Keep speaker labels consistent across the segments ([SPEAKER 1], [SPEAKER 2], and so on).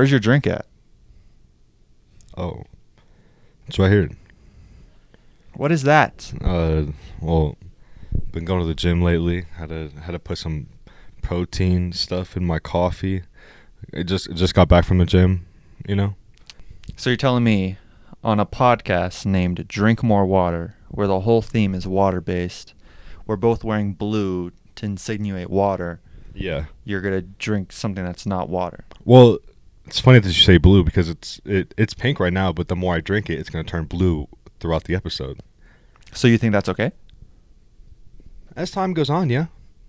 [SPEAKER 1] Where's your drink at?
[SPEAKER 2] Oh, it's right here.
[SPEAKER 1] What is that?
[SPEAKER 2] Well, been going to the gym lately. Had to put some protein stuff in my coffee. It just got back from the gym, you know.
[SPEAKER 1] So you're telling me on a podcast named Drink More Water, where the whole theme is water-based, we're both wearing blue to insinuate water.
[SPEAKER 2] Yeah.
[SPEAKER 1] You're going to drink something that's not water.
[SPEAKER 2] Well, it's funny that you say blue because it's pink right now, but the more I drink it, it's going to turn blue throughout the episode.
[SPEAKER 1] So you think that's okay?
[SPEAKER 2] As time goes on, yeah.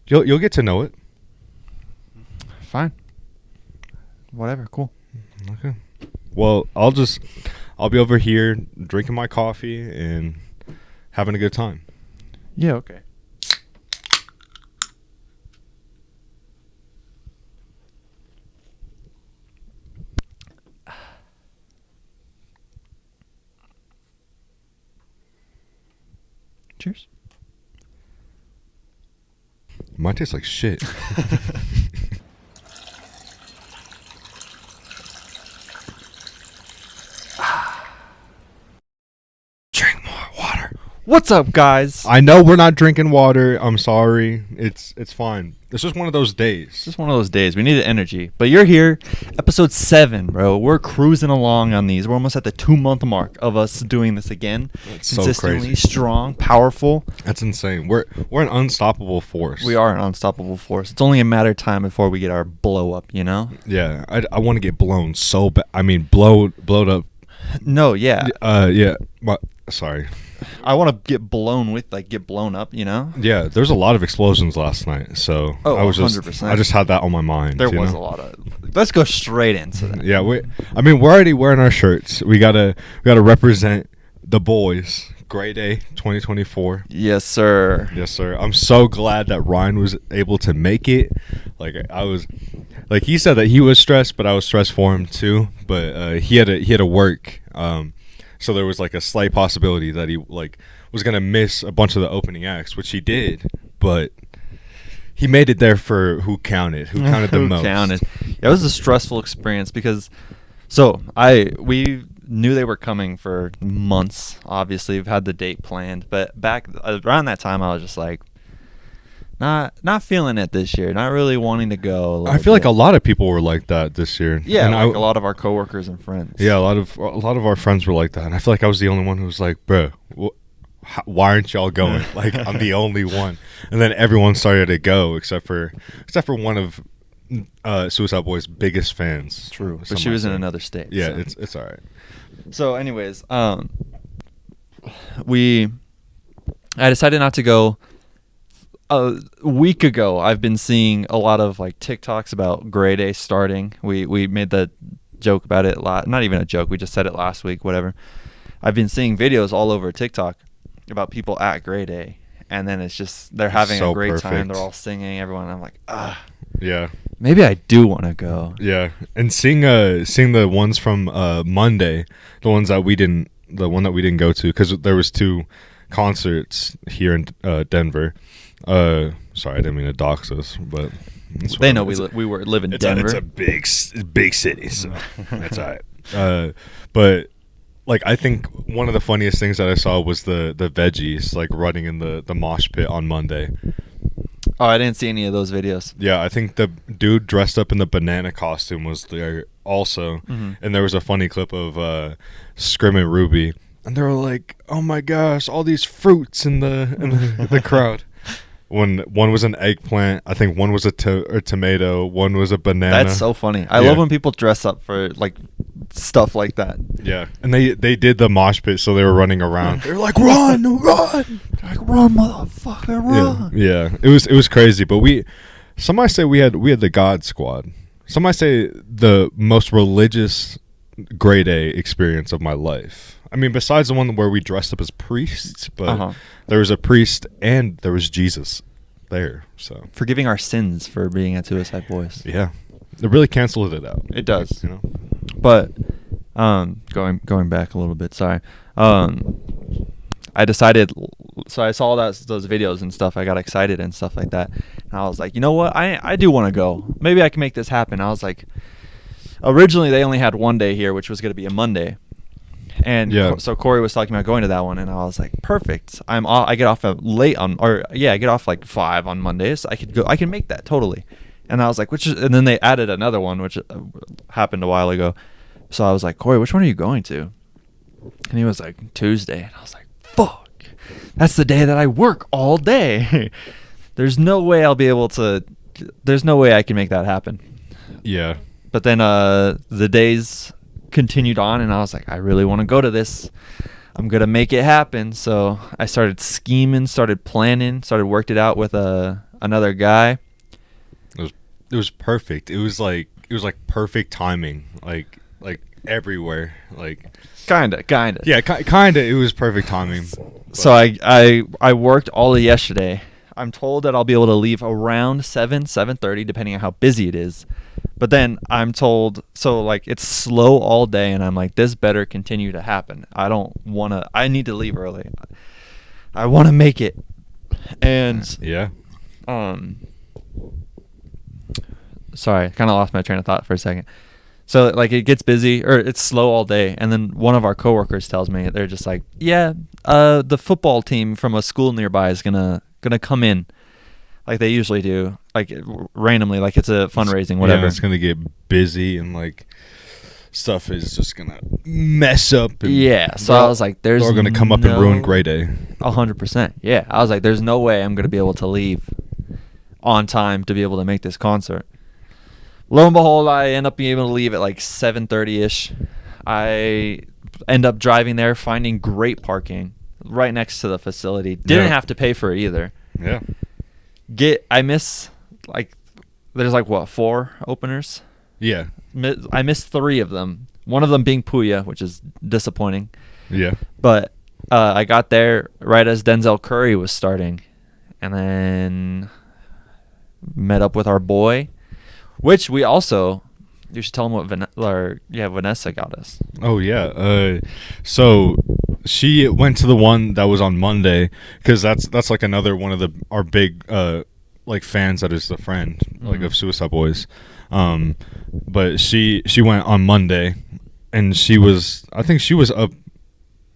[SPEAKER 2] You'll get to know it.
[SPEAKER 1] Fine. Whatever, cool.
[SPEAKER 2] Okay. Well, I'll be over here drinking my coffee and having a good time.
[SPEAKER 1] Yeah, okay. Cheers.
[SPEAKER 2] Mine tastes like shit.
[SPEAKER 1] Drink more water. What's up, guys?
[SPEAKER 2] I know we're not drinking water. I'm sorry. It's fine. It's just one of those days.
[SPEAKER 1] It's just one of those days. We need the energy. But you're here. Episode 7, bro. We're cruising along on these. We're almost at the 2-month mark of us doing this again.
[SPEAKER 2] That's so
[SPEAKER 1] consistently
[SPEAKER 2] crazy.
[SPEAKER 1] Strong, powerful.
[SPEAKER 2] That's insane. We're an unstoppable force.
[SPEAKER 1] We are an unstoppable force. It's only a matter of time before we get our blow up, you know?
[SPEAKER 2] Yeah. I want to get blown so bad. I mean, blowed up.
[SPEAKER 1] No, yeah.
[SPEAKER 2] Yeah. Sorry.
[SPEAKER 1] I want to get blown get blown up, you know?
[SPEAKER 2] Yeah, there's a lot of explosions last night, so
[SPEAKER 1] Oh,
[SPEAKER 2] I was
[SPEAKER 1] 100%.
[SPEAKER 2] I just had that on my mind.
[SPEAKER 1] There was a lot of... Let's go straight into that.
[SPEAKER 2] Yeah, we're already wearing our shirts. We gotta represent the boys. Gray Day 2024.
[SPEAKER 1] Yes, sir.
[SPEAKER 2] Yes, sir. I'm so glad that Ryan was able to make it. He said that he was stressed, but I was stressed for him too. But he had to work. So there was like a slight possibility that he was gonna miss a bunch of the opening acts, which he did. But he made it there for who counted the most.
[SPEAKER 1] Counted. Yeah, it was a stressful experience because, we knew they were coming for months. Obviously, we've had the date planned, but back around that time, I was just like, not feeling it this year. Not really wanting to go.
[SPEAKER 2] I feel like a lot of people were like that this year.
[SPEAKER 1] Yeah, and a lot of our coworkers and friends.
[SPEAKER 2] Yeah, a lot of our friends were like that, and I feel like I was the only one who was like, bro. Why aren't y'all going? Like, I'm the only one. And then everyone started to go except for one of SuicideBoys' biggest fans.
[SPEAKER 1] True, but she was in another state.
[SPEAKER 2] Yeah,
[SPEAKER 1] so.
[SPEAKER 2] it's all right.
[SPEAKER 1] So, anyways, I decided not to go. A week ago, I've been seeing a lot of TikToks about Gray Day starting. We made the joke about it. Not even a joke. We just said it last week. Whatever. I've been seeing videos all over TikTok about people at Gray Day, and then it's just they're having
[SPEAKER 2] so
[SPEAKER 1] a great
[SPEAKER 2] perfect.
[SPEAKER 1] time. They're all singing. Everyone. I'm like,
[SPEAKER 2] Yeah.
[SPEAKER 1] Maybe I do want to go.
[SPEAKER 2] Yeah, and seeing the ones from Monday, the one that we didn't go to because there was 2 concerts here in Denver. Sorry, I didn't mean to dox us, but
[SPEAKER 1] they know we live in Denver.
[SPEAKER 2] It's a big city, so that's all right. But I think one of the funniest things that I saw was the veggies running in the mosh pit on Monday.
[SPEAKER 1] Oh, I didn't see any of those videos.
[SPEAKER 2] Yeah, I think the dude dressed up in the banana costume was there also, and there was a funny clip of Scrim and Ruby, and they were like, "Oh my gosh, all these fruits in the crowd." One was an eggplant. I think one was a tomato. One was a banana.
[SPEAKER 1] That's so funny. I love when people dress up for stuff like that.
[SPEAKER 2] Yeah, and they did the mosh pit, so they were running around. They were like, "Run, run!"
[SPEAKER 1] They're like, "Run, motherfucker, run!"
[SPEAKER 2] Yeah. It was crazy. But some might say we had the God Squad. Some might say the most religious Gray Day experience of my life. I mean, besides the one where we dressed up as priests, but there was a priest and there was Jesus there. So
[SPEAKER 1] forgiving our sins for being at SuicideBoys.
[SPEAKER 2] Yeah, it really canceled it out.
[SPEAKER 1] It does,
[SPEAKER 2] you know.
[SPEAKER 1] But going back a little bit. Sorry. I decided. So I saw those videos and stuff. I got excited and stuff like that. And I was like, you know what? I do want to go. Maybe I can make this happen. I was like, originally they only had one day here, which was going to be a Monday. And so Corey was talking about going to that one, and I was like, perfect. I get off late on, I get off like 5 on Mondays. I can make that totally. And I was like, and then they added another one, which happened a while ago. So I was like, Corey, which one are you going to? And he was like, Tuesday. And I was like, fuck, that's the day that I work all day. There's no way there's no way I can make that happen.
[SPEAKER 2] Yeah.
[SPEAKER 1] But then the days continued on, and I was like, I really want to go to this. I'm going to make it happen. So I started scheming, started planning, worked it out with another guy.
[SPEAKER 2] It was perfect. It was like perfect timing. Like everywhere. Like
[SPEAKER 1] kinda.
[SPEAKER 2] Yeah, kinda. It was perfect timing.
[SPEAKER 1] So I worked all of yesterday. I'm told that I'll be able to leave around 7:30, depending on how busy it is. But then I'm told, so like it's slow all day, and I'm like, this better continue to happen. I need to leave early. I want to make it. And sorry, I kind of lost my train of thought for a second. So like it gets busy, or it's slow all day, and then one of our coworkers tells me, they're just like, yeah, the football team from a school nearby is gonna come in, like they usually do, like randomly, like it's a fundraising, whatever.
[SPEAKER 2] Yeah, it's gonna get busy, and like stuff is just gonna mess up. And
[SPEAKER 1] so I was like, they're
[SPEAKER 2] gonna come up and ruin Grey Day.
[SPEAKER 1] 100%. Yeah, I was like, there's no way I'm gonna be able to leave on time to be able to make this concert. Lo and behold, I end up being able to leave at like 7:30ish. I end up driving there, finding great parking right next to the facility. Didn't have to pay for it either.
[SPEAKER 2] Yeah.
[SPEAKER 1] I miss, like, there's like, what, 4 openers?
[SPEAKER 2] Yeah.
[SPEAKER 1] I missed 3 of them. One of them being Puya, which is disappointing.
[SPEAKER 2] Yeah.
[SPEAKER 1] But I got there right as Denzel Curry was starting. And then met up with our boy, which we also, you should tell him what Vanessa got us.
[SPEAKER 2] Oh, yeah. So she went to the one that was on Monday, because that's like another one of our big like fans that is the friend like of SuicideBoys. But she went on Monday, and I think she was up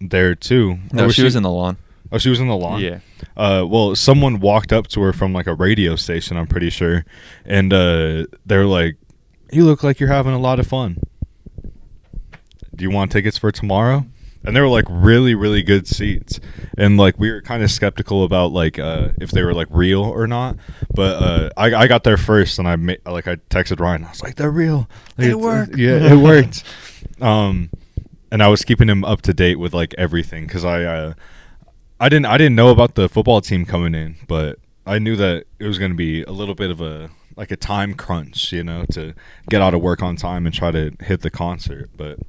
[SPEAKER 2] there too.
[SPEAKER 1] No, she was in the lawn.
[SPEAKER 2] Oh, she was in the lawn?
[SPEAKER 1] Yeah.
[SPEAKER 2] Well, someone walked up to her from like a radio station, I'm pretty sure, and they were like, "You look like you're having a lot of fun. Do you want tickets for tomorrow?" And they were like really, really good seats, and like we were kind of skeptical about like if they were like real or not. But I got there first, and I texted Ryan. I was like, "They're real.
[SPEAKER 1] They work."
[SPEAKER 2] Yeah, it worked. And I was keeping him up to date with like everything, because I didn't know about the football team coming in, but I knew that it was going to be a little bit of a time crunch, to get out of work on time and try to hit the concert. But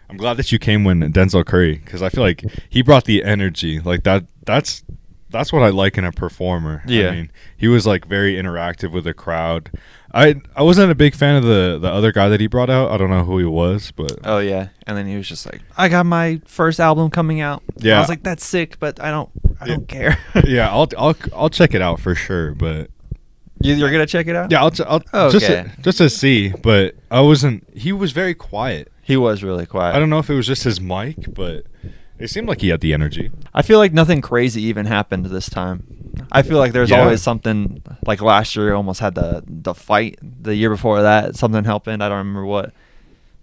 [SPEAKER 2] I'm glad that you came when Denzel Curry, because I feel like he brought the energy. Like that's what I like in a performer.
[SPEAKER 1] Yeah.
[SPEAKER 2] I mean, he was like very interactive with the crowd. I wasn't a big fan of the other guy that he brought out. I don't know who he was, but
[SPEAKER 1] oh yeah, and then he was just like, I got my first album coming out.
[SPEAKER 2] Yeah,
[SPEAKER 1] I was like, that's sick, but I don't care.
[SPEAKER 2] Yeah, I'll check it out for sure. But
[SPEAKER 1] you're gonna check it out?
[SPEAKER 2] Yeah, I'll just to see. But I wasn't. He was very quiet.
[SPEAKER 1] He was really quiet.
[SPEAKER 2] I don't know if it was just his mic, but it seemed like he had the energy.
[SPEAKER 1] I feel like nothing crazy even happened this time. I feel like there's always something, like last year almost had the fight. The year before that, something happened. I don't remember what.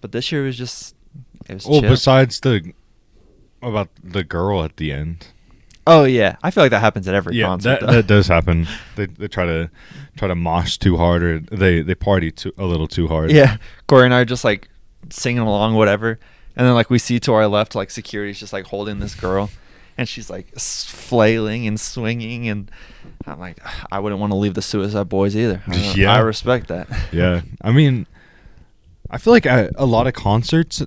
[SPEAKER 1] But this year was chill.
[SPEAKER 2] Besides about the girl at the end.
[SPEAKER 1] Oh yeah, I feel like that happens at every concert.
[SPEAKER 2] That does happen. They try to mosh too hard, or they party a little too hard.
[SPEAKER 1] Yeah, Corey and I are just like singing along, whatever, and then like we see to our left, like security's just like holding this girl, and she's like flailing and swinging, and I'm like, I wouldn't want to leave the SuicideBoys either. I respect that.
[SPEAKER 2] Yeah, I mean, I feel like at a lot of concerts,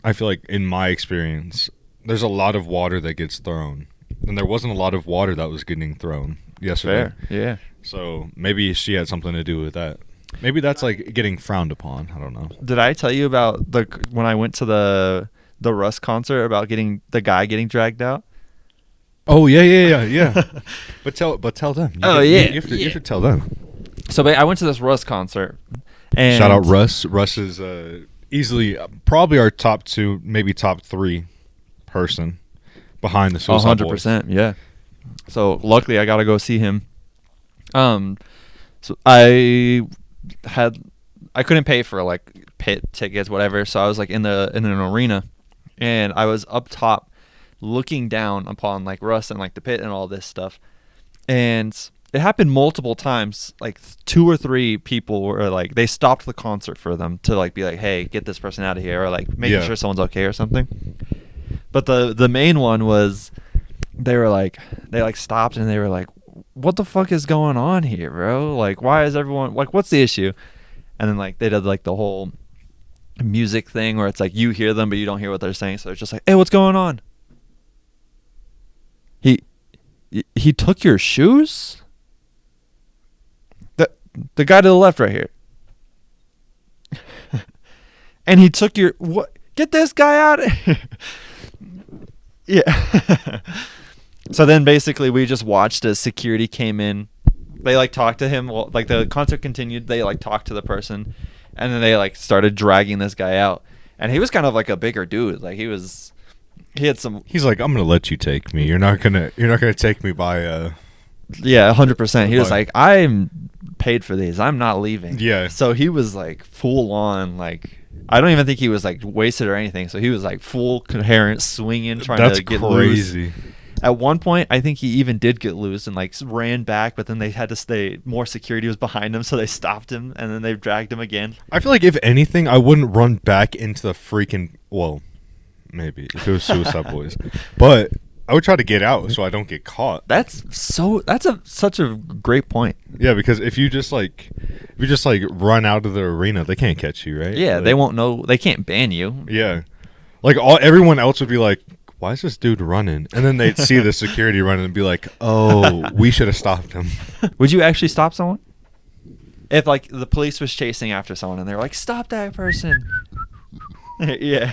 [SPEAKER 2] I feel like in my experience, there's a lot of water that gets thrown. And there wasn't a lot of water that was getting thrown yesterday.
[SPEAKER 1] Fair, yeah.
[SPEAKER 2] So maybe she had something to do with that. Maybe that's like getting frowned upon. I don't know.
[SPEAKER 1] Did I tell you about when I went to the Russ concert about the guy getting dragged out?
[SPEAKER 2] Oh yeah. But tell them. You have to tell them.
[SPEAKER 1] So I went to this Russ concert, And
[SPEAKER 2] shout out Russ. Russ is easily probably our top 2, maybe top 3 person behind the Suicide Boys.
[SPEAKER 1] 100%, yeah. So luckily I got to go see him. So I couldn't pay for like pit tickets, whatever. So I was like in an arena, and I was up top looking down upon like Russ and like the pit and all this stuff. And it happened multiple times. Like 2 or 3 people were like, they stopped the concert for them to like be like, hey, get this person out of here, or like making sure someone's okay or something. But the main one was, they stopped and they were like, what the fuck is going on here, bro? Like, why is everyone like, what's the issue? And then like they did like the whole music thing where it's like you hear them but you don't hear what they're saying, so it's just like, hey, what's going on? He took your shoes? The guy to the left right here. And he took your what? Get this guy out of here. Yeah. So then basically we just watched as security came in. They like talked to him. Well, like the concert continued. They like talked to the person, and then they like started dragging this guy out. And he was kind of like a bigger dude. Like he had some.
[SPEAKER 2] He's like, I'm gonna let you take me. You're not gonna take me by.
[SPEAKER 1] Yeah, 100%. He was like, I'm paid for these. I'm not leaving.
[SPEAKER 2] Yeah.
[SPEAKER 1] So he was like full on like. I don't even think he was like wasted or anything. So he was like full coherent swinging, trying to get
[SPEAKER 2] crazy.
[SPEAKER 1] Loose. At one point, I think he even did get loose and like ran back, but then they had to stay. More security was behind him, so they stopped him, and then they dragged him again.
[SPEAKER 2] I feel like if anything, I wouldn't run back into the freaking. Well, maybe if it was Suicide Boys, but I would try to get out so I don't get caught.
[SPEAKER 1] That's such a great point.
[SPEAKER 2] Yeah, because if you just like run out of the arena, they can't catch you, right?
[SPEAKER 1] Yeah,
[SPEAKER 2] like,
[SPEAKER 1] they won't know. They can't ban you.
[SPEAKER 2] Yeah, like everyone else would be like, why is this dude running? And then they'd see the security running and be like, oh, we should have stopped him.
[SPEAKER 1] Would you actually stop someone? If like the police was chasing after someone and they were like, stop that person. Yeah.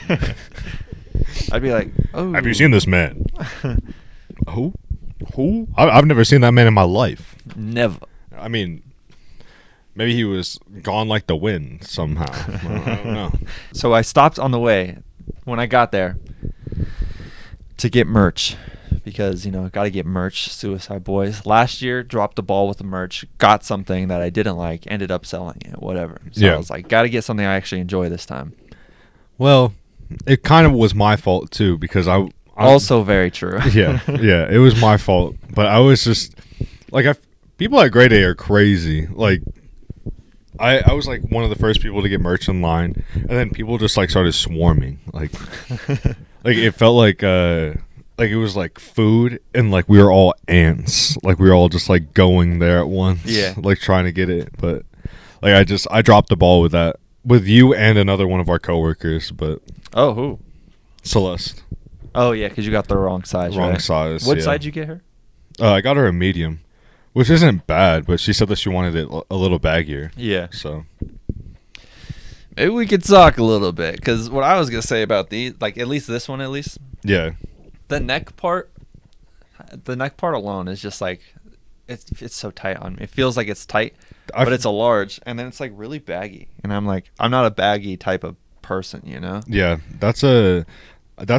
[SPEAKER 1] I'd be like, oh.
[SPEAKER 2] Have you seen this man? Who? I've never seen that man in my life.
[SPEAKER 1] Never.
[SPEAKER 2] I mean, maybe he was gone like the wind somehow. I don't know.
[SPEAKER 1] So I stopped on the way when I got there to get merch, because got to get merch. Suicide Boys last year dropped the ball with the merch, got something that I didn't like, ended up selling it, whatever. So I was like, got to get something I actually enjoy this time.
[SPEAKER 2] Well, it kind of was my fault too, because I'm
[SPEAKER 1] also very true.
[SPEAKER 2] yeah, it was my fault, but I was just like, people at Grade A are crazy. Like, I was like one of the first people to get merch in line, and then people just like started swarming. Like, like it felt like it was like food, and like we were all ants. Like we were all just like going there at once.
[SPEAKER 1] Yeah.
[SPEAKER 2] Like trying to get it, but like I dropped the ball with that, with you and another one of our coworkers. But
[SPEAKER 1] oh, who?
[SPEAKER 2] Celeste.
[SPEAKER 1] Oh yeah, because you got the wrong size.
[SPEAKER 2] Wrong size.
[SPEAKER 1] What size did you get her?
[SPEAKER 2] I got her a medium, which isn't bad, but she said that she wanted it a little baggier.
[SPEAKER 1] Yeah.
[SPEAKER 2] So
[SPEAKER 1] maybe we could talk a little bit, because what I was gonna say about these, like at least this one,
[SPEAKER 2] yeah,
[SPEAKER 1] the neck part alone is just like it's so tight on me. It feels like it's tight, but it's a large, and then it's like really baggy, and I'm like, I'm not a baggy type of person,
[SPEAKER 2] Yeah, that's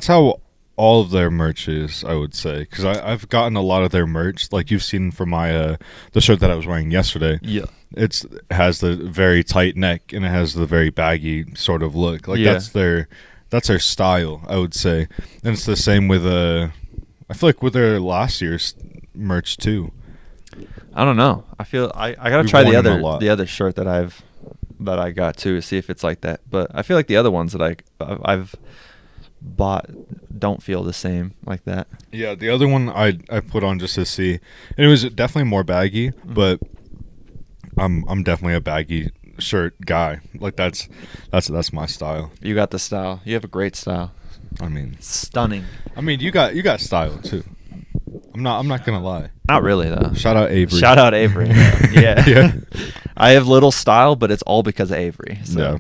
[SPEAKER 2] how all of their merch is, I would say, because I've gotten a lot of their merch, like you've seen from my the shirt that I was wearing yesterday.
[SPEAKER 1] Yeah,
[SPEAKER 2] it has the very tight neck and it has the very baggy sort of look. Like that's their style, I would say. And it's the same with I feel like with their last year's merch too.
[SPEAKER 1] I don't know. I feel I gotta try the other shirt that I got too, to see if it's like that. But I feel like the other ones that I've bought don't feel the same like that.
[SPEAKER 2] Yeah, the other one I put on just to see, and it was definitely more baggy, but I'm definitely a baggy shirt guy. Like that's my style.
[SPEAKER 1] You got the style. You have a great style.
[SPEAKER 2] I mean,
[SPEAKER 1] stunning.
[SPEAKER 2] I mean, you got style too. I'm not gonna lie.
[SPEAKER 1] Not really though.
[SPEAKER 2] Shout out Avery.
[SPEAKER 1] Yeah.
[SPEAKER 2] Yeah.
[SPEAKER 1] I have little style, but it's all because of Avery. So.
[SPEAKER 2] Yeah.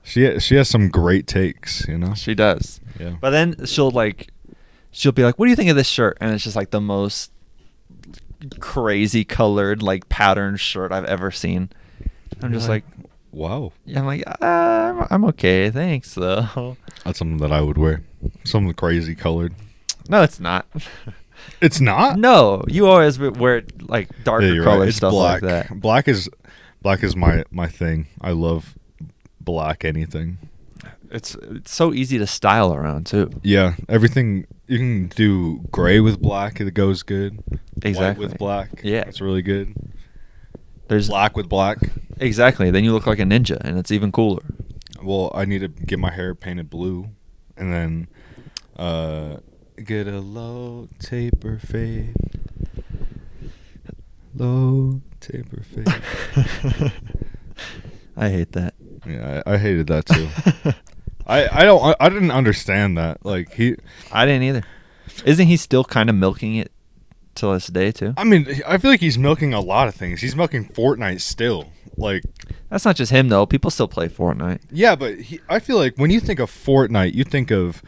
[SPEAKER 2] She has some great takes,
[SPEAKER 1] She does.
[SPEAKER 2] Yeah.
[SPEAKER 1] But then she'll be like, "What do you think of this shirt?" And it's just like the most crazy colored, like patterned shirt I've ever seen. I'm just like,
[SPEAKER 2] Wow.
[SPEAKER 1] Yeah, I'm like, I'm okay, thanks though.
[SPEAKER 2] That's something that I would wear. Something crazy colored.
[SPEAKER 1] No, it's not.
[SPEAKER 2] It's not?
[SPEAKER 1] No, you always wear like
[SPEAKER 2] Yeah,
[SPEAKER 1] darker
[SPEAKER 2] you're
[SPEAKER 1] color
[SPEAKER 2] right. It's
[SPEAKER 1] stuff
[SPEAKER 2] black.
[SPEAKER 1] like that.
[SPEAKER 2] Black is my thing. I love black anything.
[SPEAKER 1] It's so easy to style around too.
[SPEAKER 2] Yeah, everything you can do gray with black, it goes good.
[SPEAKER 1] Exactly.
[SPEAKER 2] White with black.
[SPEAKER 1] Yeah.
[SPEAKER 2] It's really good.
[SPEAKER 1] There's
[SPEAKER 2] Black with black.
[SPEAKER 1] exactly. Then you look like a ninja, and it's even cooler.
[SPEAKER 2] Well, I need to get my hair painted blue, and then get a low taper fade. Low taper fade.
[SPEAKER 1] I hate that.
[SPEAKER 2] Yeah, I hated that too. I didn't understand that. Like
[SPEAKER 1] I didn't either. Isn't he still kind of milking it till this day too?
[SPEAKER 2] I mean, I feel like he's milking a lot of things. He's milking Fortnite still. Like,
[SPEAKER 1] That's not just him though. People still play Fortnite.
[SPEAKER 2] yeah, but I feel like when you think of Fortnite, you think of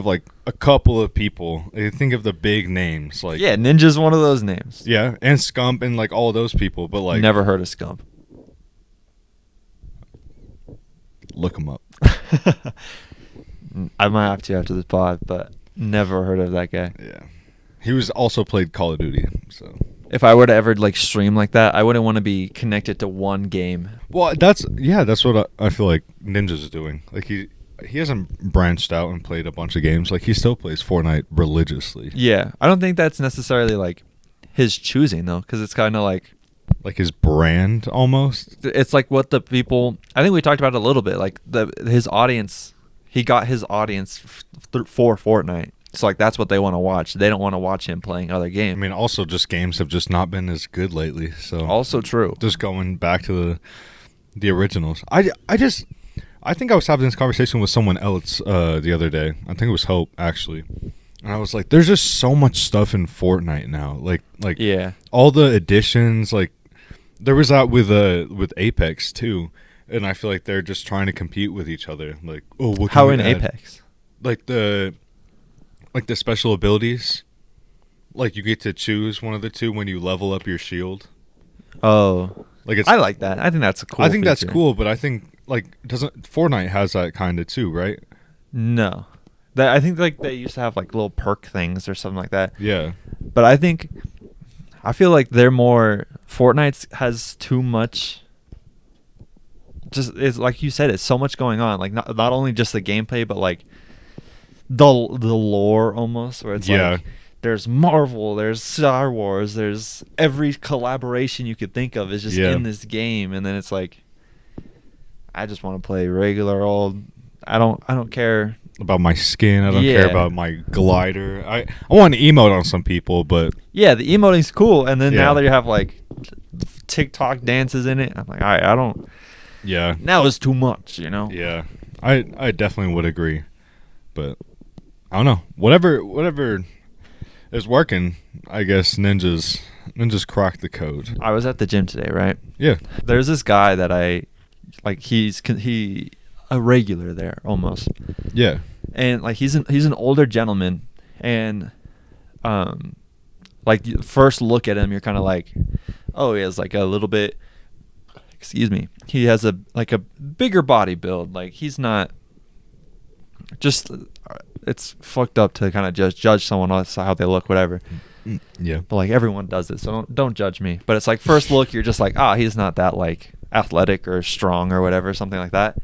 [SPEAKER 2] like a couple of people. You think of the big names, like
[SPEAKER 1] Yeah, Ninja's one of those names.
[SPEAKER 2] yeah, and Scump and like all those people. But like,
[SPEAKER 1] Never heard of Scump.
[SPEAKER 2] look him up.
[SPEAKER 1] I might have to after this pod, but never heard of that guy.
[SPEAKER 2] Yeah, he was also played Call of Duty. So,
[SPEAKER 1] If I were to ever like stream like that, I wouldn't want to be connected to one game.
[SPEAKER 2] well, that's what I feel like Ninja's doing. Like he hasn't branched out and played a bunch of games. Like he still plays Fortnite religiously.
[SPEAKER 1] Yeah, I don't think that's necessarily like his choosing though, because it's kind of like
[SPEAKER 2] Like his brand almost.
[SPEAKER 1] it's like what the people. I think we talked about it a little bit. Like his audience, he got his audience for Fortnite. So like that's what they want to watch. They don't want to watch him playing other
[SPEAKER 2] I
[SPEAKER 1] games.
[SPEAKER 2] mean, also just games have just not been as good lately. So
[SPEAKER 1] Also true.
[SPEAKER 2] just going back to the originals. I think I was having this conversation with someone else the other day. I think it was Hope actually, and I was like, "There's just so much stuff in Fortnite now. Like
[SPEAKER 1] Yeah.
[SPEAKER 2] all the additions. Like there was that with Apex too, and I feel like they're just trying to compete with each other. Like, oh, what can
[SPEAKER 1] How
[SPEAKER 2] we
[SPEAKER 1] in
[SPEAKER 2] add?
[SPEAKER 1] Apex?
[SPEAKER 2] Like the special abilities. Like you get to choose one of the two when you level up your shield.
[SPEAKER 1] Oh,
[SPEAKER 2] Like it's
[SPEAKER 1] I like that. I think that's a cool.
[SPEAKER 2] I think that's
[SPEAKER 1] feature.
[SPEAKER 2] cool, but I think like doesn't Fortnite has that kind of too, right?
[SPEAKER 1] No, that I think like they used to have like little perk things or something like that.
[SPEAKER 2] Yeah.
[SPEAKER 1] But I feel like they're more. Fortnite has too much. Just it's like you said, it's so much going on. Like not only just the gameplay, but like the lore almost, where it's
[SPEAKER 2] Yeah.
[SPEAKER 1] like there's Marvel, there's Star Wars, there's every collaboration you could think of is just
[SPEAKER 2] Yeah.
[SPEAKER 1] in this game, and then it's like I just want to play regular old. I don't care.
[SPEAKER 2] About my skin, I don't
[SPEAKER 1] Yeah.
[SPEAKER 2] care about my glider. I want to emote on some people, but
[SPEAKER 1] Yeah, the emoting's cool, and then
[SPEAKER 2] Yeah.
[SPEAKER 1] now that you have like TikTok dances in it, I'm like, all right, I don't.
[SPEAKER 2] yeah.
[SPEAKER 1] Now it's too much, you know.
[SPEAKER 2] Yeah. I definitely would agree. But I don't know. Whatever is working, I guess Ninja's cracked the code.
[SPEAKER 1] I was at the gym today, right?
[SPEAKER 2] Yeah.
[SPEAKER 1] There's this guy that I like. He a regular there almost,
[SPEAKER 2] Yeah.
[SPEAKER 1] and like he's an older gentleman, and like you first look at him, you're kind of like, oh, he has like a little bit. Excuse me. He has a bigger body build. Like he's not just. It's fucked up to kind of judge someone else how they look, whatever.
[SPEAKER 2] Yeah.
[SPEAKER 1] But like everyone does it, so don't judge me. But it's like first look, you're just like, he's not that like athletic or strong or whatever, something like that.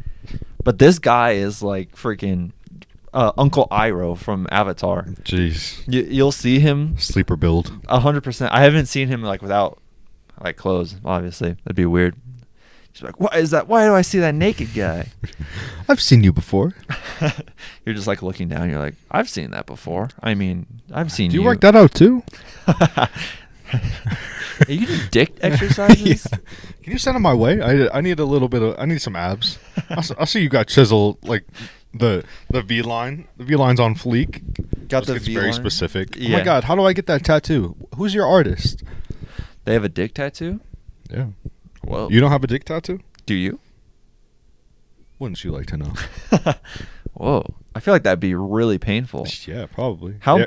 [SPEAKER 1] But this guy is like freaking Uncle Iroh from Avatar.
[SPEAKER 2] Jeez.
[SPEAKER 1] You'll see him
[SPEAKER 2] Sleeper build.
[SPEAKER 1] 100%. I haven't seen him like without like clothes. Obviously, that'd be weird. She's like, what is that? Why do I see that naked guy?
[SPEAKER 2] I've seen you before.
[SPEAKER 1] You're just like looking down. You're like, I've seen that before. I mean, I've seen
[SPEAKER 2] Do
[SPEAKER 1] you.
[SPEAKER 2] you work that out too?
[SPEAKER 1] Are you do dick exercises?
[SPEAKER 2] Yeah. Can you send them my way? I need a little bit of. I need some abs. I'll see you got chisel like the V line. The V line's on fleek.
[SPEAKER 1] Got the
[SPEAKER 2] It's
[SPEAKER 1] V
[SPEAKER 2] very
[SPEAKER 1] line?
[SPEAKER 2] specific. Oh
[SPEAKER 1] Yeah.
[SPEAKER 2] my god, how do I get that tattoo? Who's your artist?
[SPEAKER 1] They have a dick tattoo?
[SPEAKER 2] Yeah.
[SPEAKER 1] Whoa.
[SPEAKER 2] You don't have a dick tattoo?
[SPEAKER 1] Do you?
[SPEAKER 2] Wouldn't you like to know?
[SPEAKER 1] Whoa. I feel like that'd be really painful.
[SPEAKER 2] Yeah, probably.
[SPEAKER 1] How
[SPEAKER 2] Yeah.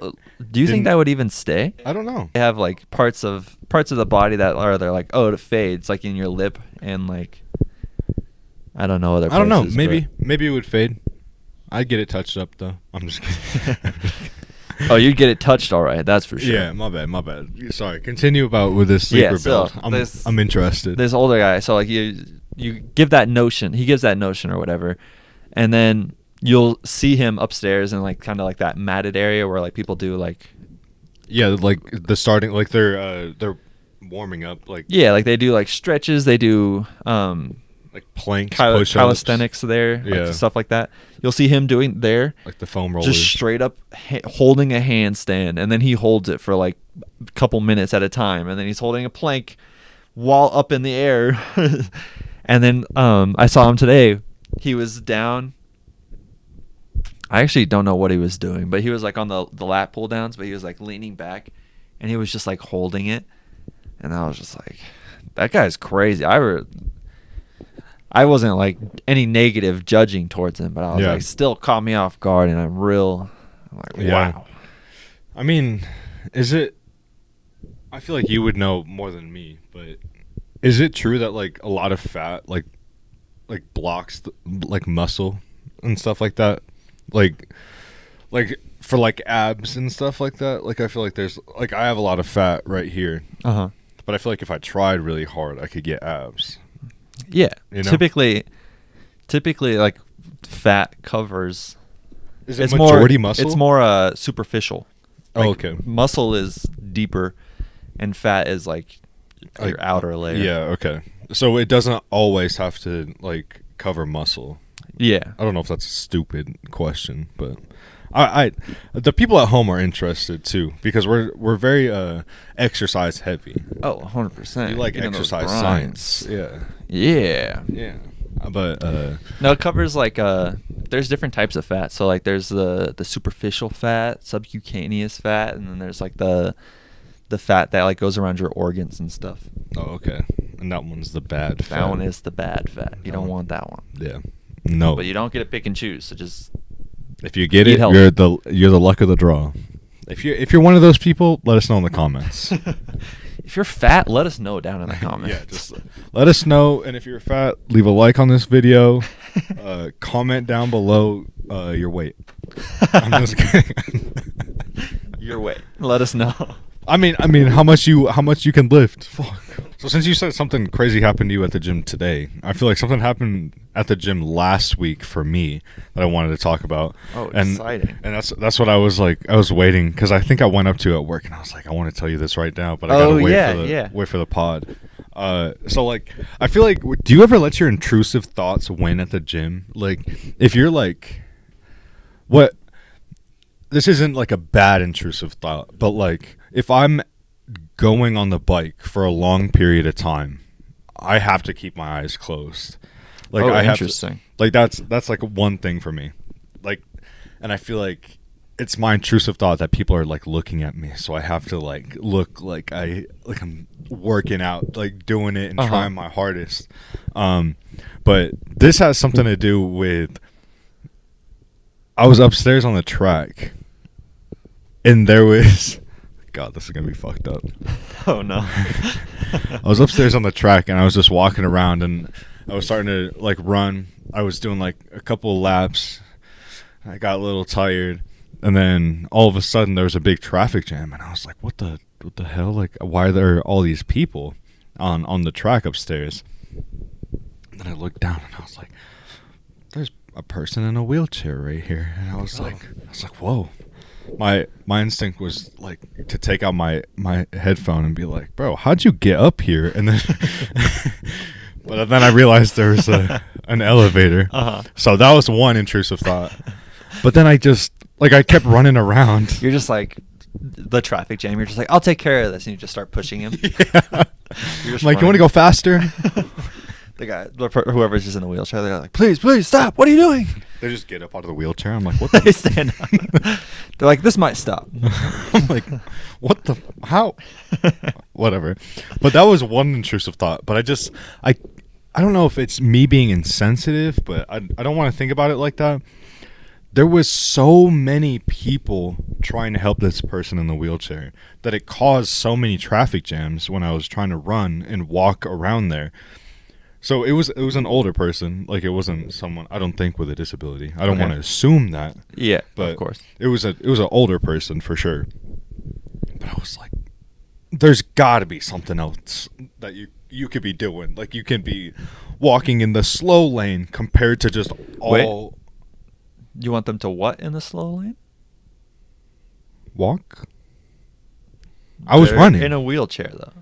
[SPEAKER 1] do you think
[SPEAKER 2] Didn't-
[SPEAKER 1] that would even stay?
[SPEAKER 2] I don't know.
[SPEAKER 1] They have like parts of the body that are they're like, oh, it fades, like in your lip and like I don't know other
[SPEAKER 2] I don't know.
[SPEAKER 1] places,
[SPEAKER 2] Maybe it would fade. I'd get it touched up though. I'm just kidding.
[SPEAKER 1] Oh, you'd get it touched all right. That's for sure.
[SPEAKER 2] Yeah, my bad. Sorry. Continue about with this sleeper
[SPEAKER 1] so
[SPEAKER 2] build. I'm interested.
[SPEAKER 1] This older guy, so like you give that notion, he gives that notion or whatever, and then you'll see him upstairs in like kind of like that matted area where like people do like
[SPEAKER 2] like the starting, like they're warming up, like
[SPEAKER 1] like they do like stretches, they do
[SPEAKER 2] like planks, push-ups,
[SPEAKER 1] calisthenics there, like stuff like that. You'll see him doing there,
[SPEAKER 2] like the foam rollers,
[SPEAKER 1] just straight up holding a handstand, and then he holds it for like a couple minutes at a time, and then he's holding a plank while up in the air. And then I saw him today. He was down. I actually don't know what he was doing, but he was like on the lat pull downs, but he was like leaning back, and he was just like holding it, and I was just like, that guy's crazy. I wasn't like any negative judging towards him, but I was like, still caught me off guard, and I'm like, wow.
[SPEAKER 2] I mean, is it? I feel like you would know more than me, but is it true that like a lot of fat like blocks like muscle and stuff like that, like for like abs and stuff like that? Like I feel like there's like I have a lot of fat right here, but I feel like if I tried really hard, I could get abs.
[SPEAKER 1] Yeah,
[SPEAKER 2] you know?
[SPEAKER 1] Typically, like fat covers.
[SPEAKER 2] Is it majority muscle?
[SPEAKER 1] It's more superficial. Like,
[SPEAKER 2] okay.
[SPEAKER 1] Muscle is deeper, and fat is like your outer layer.
[SPEAKER 2] Yeah. Okay. So it doesn't always have to like cover muscle.
[SPEAKER 1] Yeah.
[SPEAKER 2] I don't know if that's a stupid question, but I the people at home are interested too because we're very exercise heavy.
[SPEAKER 1] Oh, 100%.
[SPEAKER 2] You like exercise science. Yeah.
[SPEAKER 1] Yeah.
[SPEAKER 2] Yeah. But
[SPEAKER 1] no, it covers like there's different types of fat. So like there's the superficial fat, subcutaneous fat, and then there's like the fat that like goes around your organs and stuff.
[SPEAKER 2] Oh, okay. And that one's the bad fat.
[SPEAKER 1] That one is the bad fat. You don't want that one.
[SPEAKER 2] Yeah. No.
[SPEAKER 1] But you don't get to pick and choose. So just
[SPEAKER 2] if you get it, you're the luck of the draw. If you're one of those people, let us know in the comments.
[SPEAKER 1] If you're fat, let us know down in the comments.
[SPEAKER 2] Yeah, just let us know. And if you're fat, leave a like on this video. Comment down below your weight. I'm just kidding.
[SPEAKER 1] Your weight. Let us know.
[SPEAKER 2] I mean, how much you can lift? Fuck. So since you said something crazy happened to you at the gym today, I feel like something happened at the gym last week for me that I wanted to talk about.
[SPEAKER 1] Oh, exciting!
[SPEAKER 2] And that's what I was like. I was waiting because I think I went up to you at work and I was like, I want to tell you this right now, but I gotta wait for the pod. So like, I feel like, do you ever let your intrusive thoughts win at the gym? Like, if you're like, what? This isn't like a bad intrusive thought, but like, if I'm going on the bike for a long period of time, I have to keep my eyes closed. Like,
[SPEAKER 1] interesting.
[SPEAKER 2] Like that's like one thing for me. Like, and I feel like it's my intrusive thought that people are like looking at me, so I have to like look like I'm working out, like doing it and trying my hardest. But this has something to do with, I was upstairs on the track, and there was, God, this is gonna be fucked up.
[SPEAKER 1] Oh no.
[SPEAKER 2] I was upstairs on the track and I was just walking around and I was starting to like run. I was doing like a couple of laps. I got a little tired, and then all of a sudden there was a big traffic jam, and I was like, "What the hell? Like, why are there all these people on the track upstairs?" And then I looked down and I was like, "There's a person in a wheelchair right here," and I was like, "Whoa." My instinct was like to take out my headphone and be like, "Bro, how'd you get up here?" And then, but then I realized there was an elevator. So that was one intrusive thought. But then I just I kept running around.
[SPEAKER 1] You're just like the traffic jam. You're just like, "I'll take care of this," and you just start pushing him.
[SPEAKER 2] Yeah. You're just like, "You want to go faster?"
[SPEAKER 1] The guy, whoever's just in a wheelchair, they're like, please stop. What are you doing?
[SPEAKER 2] They just get up out of the wheelchair. I'm like, what the?
[SPEAKER 1] They stand up. They're like, this might stop.
[SPEAKER 2] I'm like, what the? How? Whatever. But that was one intrusive thought. But I don't know if it's me being insensitive, but I don't want to think about it like that. There was so many people trying to help this person in the wheelchair that it caused so many traffic jams when I was trying to run and walk around there. So it was an older person. Like, it wasn't someone, I don't think, with a disability. I don't
[SPEAKER 1] Okay.
[SPEAKER 2] want to assume that.
[SPEAKER 1] Yeah,
[SPEAKER 2] But
[SPEAKER 1] of course.
[SPEAKER 2] it was an older person for sure. But I was like, there's got to be something else that you could be doing. Like, you can be walking in the slow lane compared to just all.
[SPEAKER 1] Wait. You want them to what in the slow lane?
[SPEAKER 2] Walk? I was
[SPEAKER 1] They're
[SPEAKER 2] running.
[SPEAKER 1] in a wheelchair though.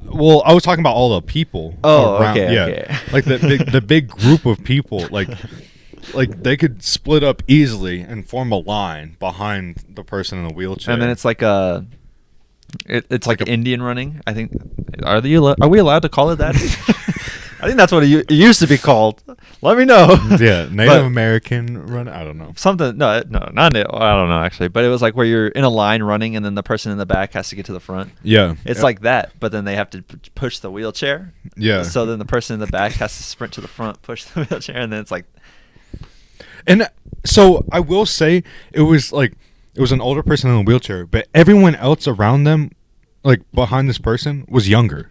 [SPEAKER 2] Well, I was talking about all the people.
[SPEAKER 1] Oh,
[SPEAKER 2] around.
[SPEAKER 1] okay,
[SPEAKER 2] Yeah,
[SPEAKER 1] okay.
[SPEAKER 2] like the big group of people. Like they could split up easily and form a line behind the person in the wheelchair.
[SPEAKER 1] And then it's like it's like
[SPEAKER 2] like a-
[SPEAKER 1] Indian running. I think are we allowed to call it that? I think that's what it used to be called. Let me know.
[SPEAKER 2] yeah, Native
[SPEAKER 1] But-
[SPEAKER 2] American run. I don't know.
[SPEAKER 1] Something no, not it. I don't know actually, but it was like where you're in a line running, and then the person in the back has to get to the front.
[SPEAKER 2] Yeah,
[SPEAKER 1] It's like that, but then they have to push the wheelchair.
[SPEAKER 2] yeah.
[SPEAKER 1] So then the person in the back has to sprint to the front, push the wheelchair, and then it's like,
[SPEAKER 2] And so I will say it was an older person in a wheelchair, but everyone else around them, like behind this person, was younger.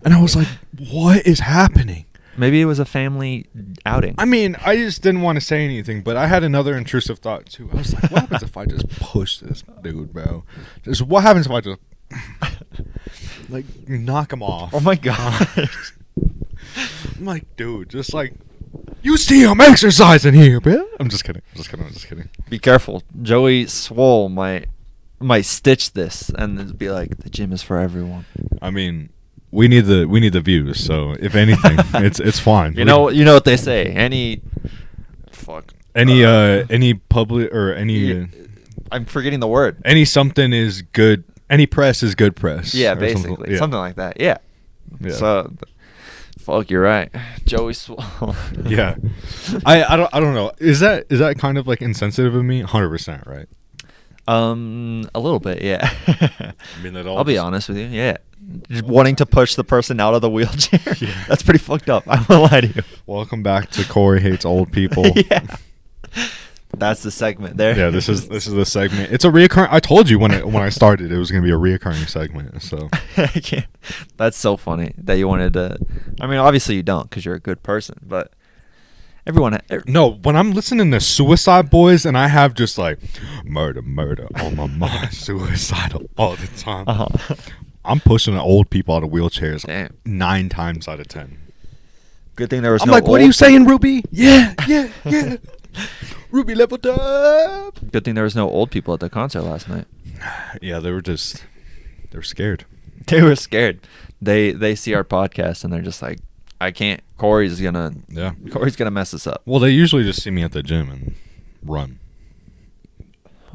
[SPEAKER 2] And I was like, what is happening?
[SPEAKER 1] maybe it was a family outing.
[SPEAKER 2] I mean, I just didn't want to say anything, but I had another intrusive thought too. I was like, what happens if I just push this dude, bro? Just what happens if I just like knock him off?
[SPEAKER 1] Oh my god.
[SPEAKER 2] I'm like, dude, just like you see him exercising here, bro. I'm just kidding. I'm just kidding.
[SPEAKER 1] Be careful. Joey Swole might stitch this and it'd be like the gym is for everyone.
[SPEAKER 2] I mean, we need the views. So if anything, it's fine.
[SPEAKER 1] You know what they say. Any
[SPEAKER 2] public or any
[SPEAKER 1] I'm forgetting the word.
[SPEAKER 2] any something is good. Any press is good press.
[SPEAKER 1] Yeah,
[SPEAKER 2] or
[SPEAKER 1] basically something like that. Yeah.
[SPEAKER 2] Yeah.
[SPEAKER 1] So, fuck, you're right. Joey Swole.
[SPEAKER 2] Yeah. I don't know. Is that kind of like insensitive of me? 100%, right?
[SPEAKER 1] A little bit, yeah.
[SPEAKER 2] I mean, that all
[SPEAKER 1] I'll be
[SPEAKER 2] just-
[SPEAKER 1] honest with you. Yeah. Just wanting to push the person out of the wheelchair.
[SPEAKER 2] Yeah.
[SPEAKER 1] That's pretty fucked up. I won't lie to you.
[SPEAKER 2] Welcome back to Corey Hates Old People.
[SPEAKER 1] Yeah. That's the segment there.
[SPEAKER 2] Yeah, this is the segment. It's a reoccurring. I told you when I started it was going to be a reoccurring segment. So
[SPEAKER 1] I can't. That's so funny that you wanted to. I mean, obviously you don't because you're a good person, but everyone.
[SPEAKER 2] no, when I'm listening to Suicide Boys and I have just like murder on my mind, suicidal all the time.
[SPEAKER 1] Uh-huh.
[SPEAKER 2] I'm pushing old people out of wheelchairs
[SPEAKER 1] Damn.
[SPEAKER 2] 9 times out of 10.
[SPEAKER 1] Good thing there was
[SPEAKER 2] I'm
[SPEAKER 1] no.
[SPEAKER 2] like, what are you
[SPEAKER 1] old-
[SPEAKER 2] saying, Ruby? Yeah. Ruby leveled up.
[SPEAKER 1] Good thing there was no old people at the concert last night.
[SPEAKER 2] Yeah, they were scared.
[SPEAKER 1] They were scared. They see our podcast and they're just like, I can't. Corey's gonna mess us up.
[SPEAKER 2] Well, they usually just see me at the gym and run.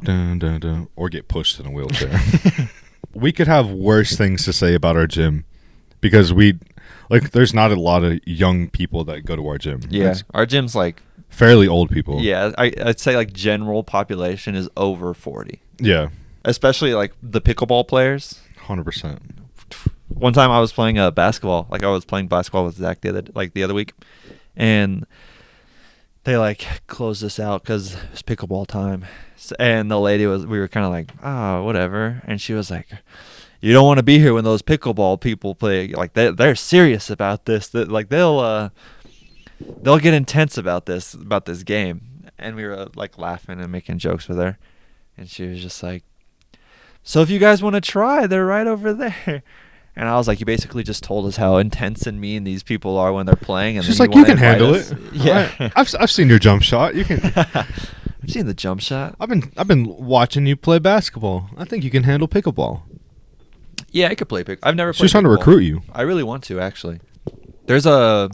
[SPEAKER 2] Dun, dun, dun, or get pushed in a wheelchair. We could have worse things to say about our gym because there's not a lot of young people that go to our gym.
[SPEAKER 1] Yeah,
[SPEAKER 2] It's
[SPEAKER 1] our gym's like.
[SPEAKER 2] fairly old people.
[SPEAKER 1] Yeah, I'd say like general population is over 40.
[SPEAKER 2] Yeah.
[SPEAKER 1] Especially like the pickleball players.
[SPEAKER 2] 100%.
[SPEAKER 1] One time I was playing basketball. Like I was playing basketball with Zach the other week, and they like closed us out because it was pickleball time. And the lady we were kind of like, whatever. And she was like, you don't want to be here when those pickleball people play. Like they're serious about this. That like they'll get intense about this game. And we were like laughing and making jokes with her, and she was just like, so if you guys want to try, they're right over there. And I was like, you basically just told us how intense and mean these people are when they're playing. And
[SPEAKER 2] She's
[SPEAKER 1] then
[SPEAKER 2] like, you
[SPEAKER 1] wanna
[SPEAKER 2] can
[SPEAKER 1] invite
[SPEAKER 2] handle
[SPEAKER 1] us."
[SPEAKER 2] it.
[SPEAKER 1] Yeah.
[SPEAKER 2] Right. I've seen your jump shot. You can.
[SPEAKER 1] I've seen the jump shot.
[SPEAKER 2] I've been watching you play basketball. I think you can handle pickleball.
[SPEAKER 1] Yeah, I could play pick. I've never played
[SPEAKER 2] She's trying to
[SPEAKER 1] pickleball.
[SPEAKER 2] recruit you.
[SPEAKER 1] I really want to, actually. There's a...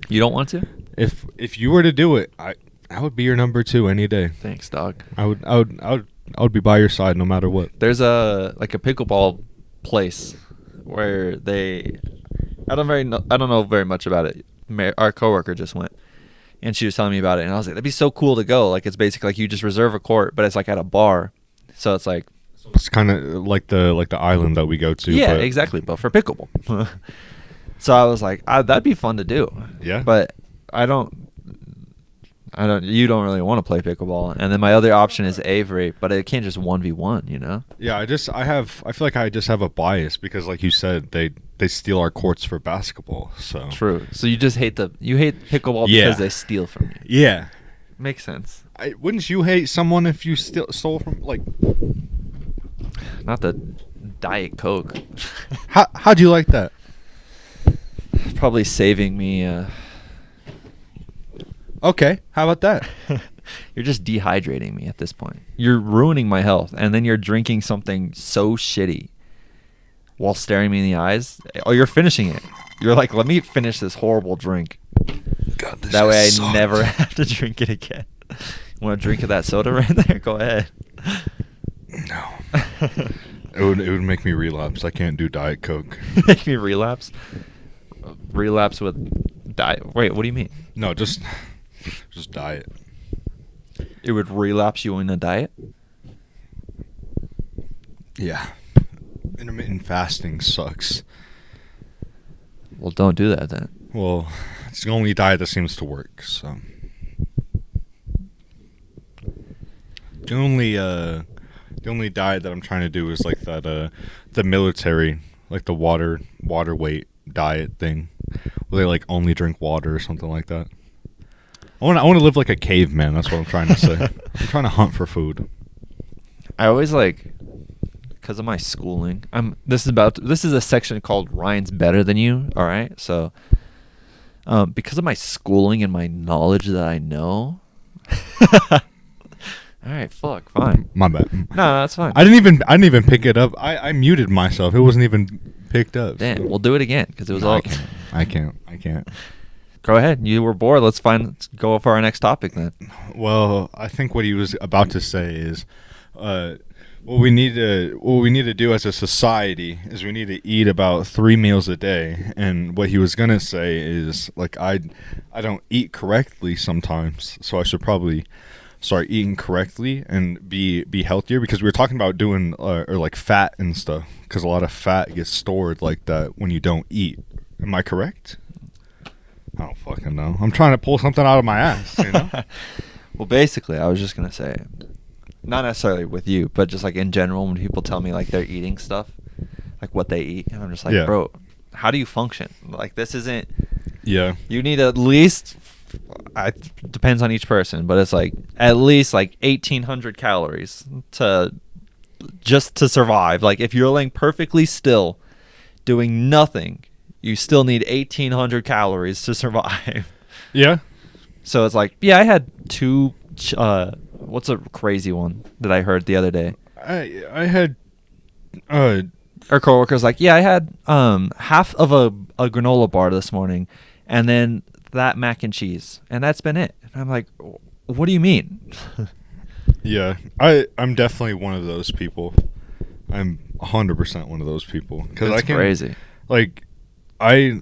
[SPEAKER 1] You don't want to?
[SPEAKER 2] If you were to do it, I would be your number 2 any day.
[SPEAKER 1] Thanks, dog.
[SPEAKER 2] I would be by your side no matter what.
[SPEAKER 1] There's a pickleball place where I don't know very much about it. Our coworker just went, and she was telling me about it, and I was like, that'd be so cool to go. Like it's basically like you just reserve a court, but it's like at a bar, so it's like
[SPEAKER 2] It's kind of like the island that we go to.
[SPEAKER 1] yeah,
[SPEAKER 2] but
[SPEAKER 1] exactly, but for pickleball. So I was like, that'd be fun to do.
[SPEAKER 2] Yeah.
[SPEAKER 1] But you don't really want to play pickleball. And then my other option is Avery, but it can't just 1v1, you know?
[SPEAKER 2] Yeah, I feel like I just have a bias because like you said, they steal our courts for basketball. So
[SPEAKER 1] True. So you just hate pickleball
[SPEAKER 2] Yeah.
[SPEAKER 1] because they steal from you.
[SPEAKER 2] yeah,
[SPEAKER 1] Makes sense.
[SPEAKER 2] wouldn't you hate someone if you stole from like?
[SPEAKER 1] Not the Diet Coke.
[SPEAKER 2] How'd you like that?
[SPEAKER 1] Probably saving me.
[SPEAKER 2] Okay, how about that?
[SPEAKER 1] You're just dehydrating me at this point. You're ruining my health, and then you're drinking something so shitty while staring me in the eyes. Oh, you're finishing it. You're like, let me finish this horrible drink.
[SPEAKER 2] God, this
[SPEAKER 1] That way I
[SPEAKER 2] sucked.
[SPEAKER 1] never have to drink it again. Want to drink of that soda right there? Go ahead.
[SPEAKER 2] No. It would make me relapse. I can't do Diet Coke.
[SPEAKER 1] Make me relapse. Relapse with diet. Wait, what do you mean?
[SPEAKER 2] No, just diet.
[SPEAKER 1] It would relapse you in a diet?
[SPEAKER 2] Yeah. Intermittent fasting sucks.
[SPEAKER 1] Well, don't do that then.
[SPEAKER 2] Well, it's the only diet that seems to work, so. The only diet that I'm trying to do is like that the military, like the water weight diet thing, where they like only drink water or something like that. I want to live like a caveman. That's what I'm trying to say. I'm trying to hunt for food.
[SPEAKER 1] I always because of my schooling. This is a section called Ryan's Better Than You. All right, so because of my schooling and my knowledge that I know. All right, fuck, fine.
[SPEAKER 2] My bad.
[SPEAKER 1] No, that's fine.
[SPEAKER 2] I didn't even pick it up. I muted myself. It wasn't even picked up.
[SPEAKER 1] Damn,
[SPEAKER 2] so.
[SPEAKER 1] we'll do it again because it was
[SPEAKER 2] No,
[SPEAKER 1] all.
[SPEAKER 2] I can't.
[SPEAKER 1] Go ahead. You were bored. Let's go for our next topic then.
[SPEAKER 2] Well, I think what he was about to say is, what we need to do as a society is we need to eat about 3 meals a day. And what he was gonna say is like I don't eat correctly sometimes, so I should probably start eating correctly and be healthier, because we were talking about doing or like fat and stuff, because a lot of fat gets stored like that when you don't eat. Am I correct? I don't fucking know. I'm trying to pull something out of my ass, you know?
[SPEAKER 1] Well, basically, I was just gonna say, not necessarily with you, but just like in general, when people tell me like they're eating stuff, like what they eat, and I'm just like,
[SPEAKER 2] Yeah.
[SPEAKER 1] bro, how do you function? Like this isn't.
[SPEAKER 2] Yeah.
[SPEAKER 1] You need at least. Depends on each person, but it's like at least like 1,800 calories to survive. Like if you're laying perfectly still, doing nothing, you still need 1,800 calories to survive.
[SPEAKER 2] Yeah.
[SPEAKER 1] So it's like, yeah, I had two. What's a crazy one that I heard the other day?
[SPEAKER 2] I had
[SPEAKER 1] Our coworker's like, yeah, I had half of a granola bar this morning, and then that mac and cheese, and that's been it. And I'm like, what do you mean?
[SPEAKER 2] yeah. I'm definitely one of those people. I'm 100% one of those people, because I can
[SPEAKER 1] crazy.
[SPEAKER 2] like I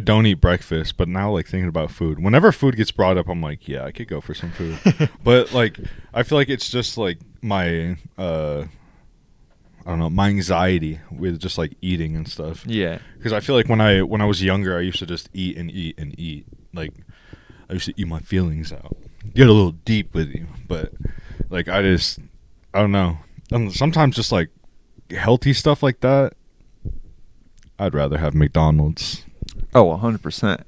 [SPEAKER 2] don't eat breakfast, but now like thinking about food, whenever food gets brought up, I'm like, yeah, I could go for some food. But like I feel like it's just like my I don't know, my anxiety with just like eating and stuff.
[SPEAKER 1] Yeah.
[SPEAKER 2] Because I feel like when I was younger, I used to just eat and eat and eat. Like I used to eat my feelings out, get a little deep with you. But like I don't know. And sometimes just like healthy stuff like that, I'd rather have McDonald's.
[SPEAKER 1] Oh, 100%.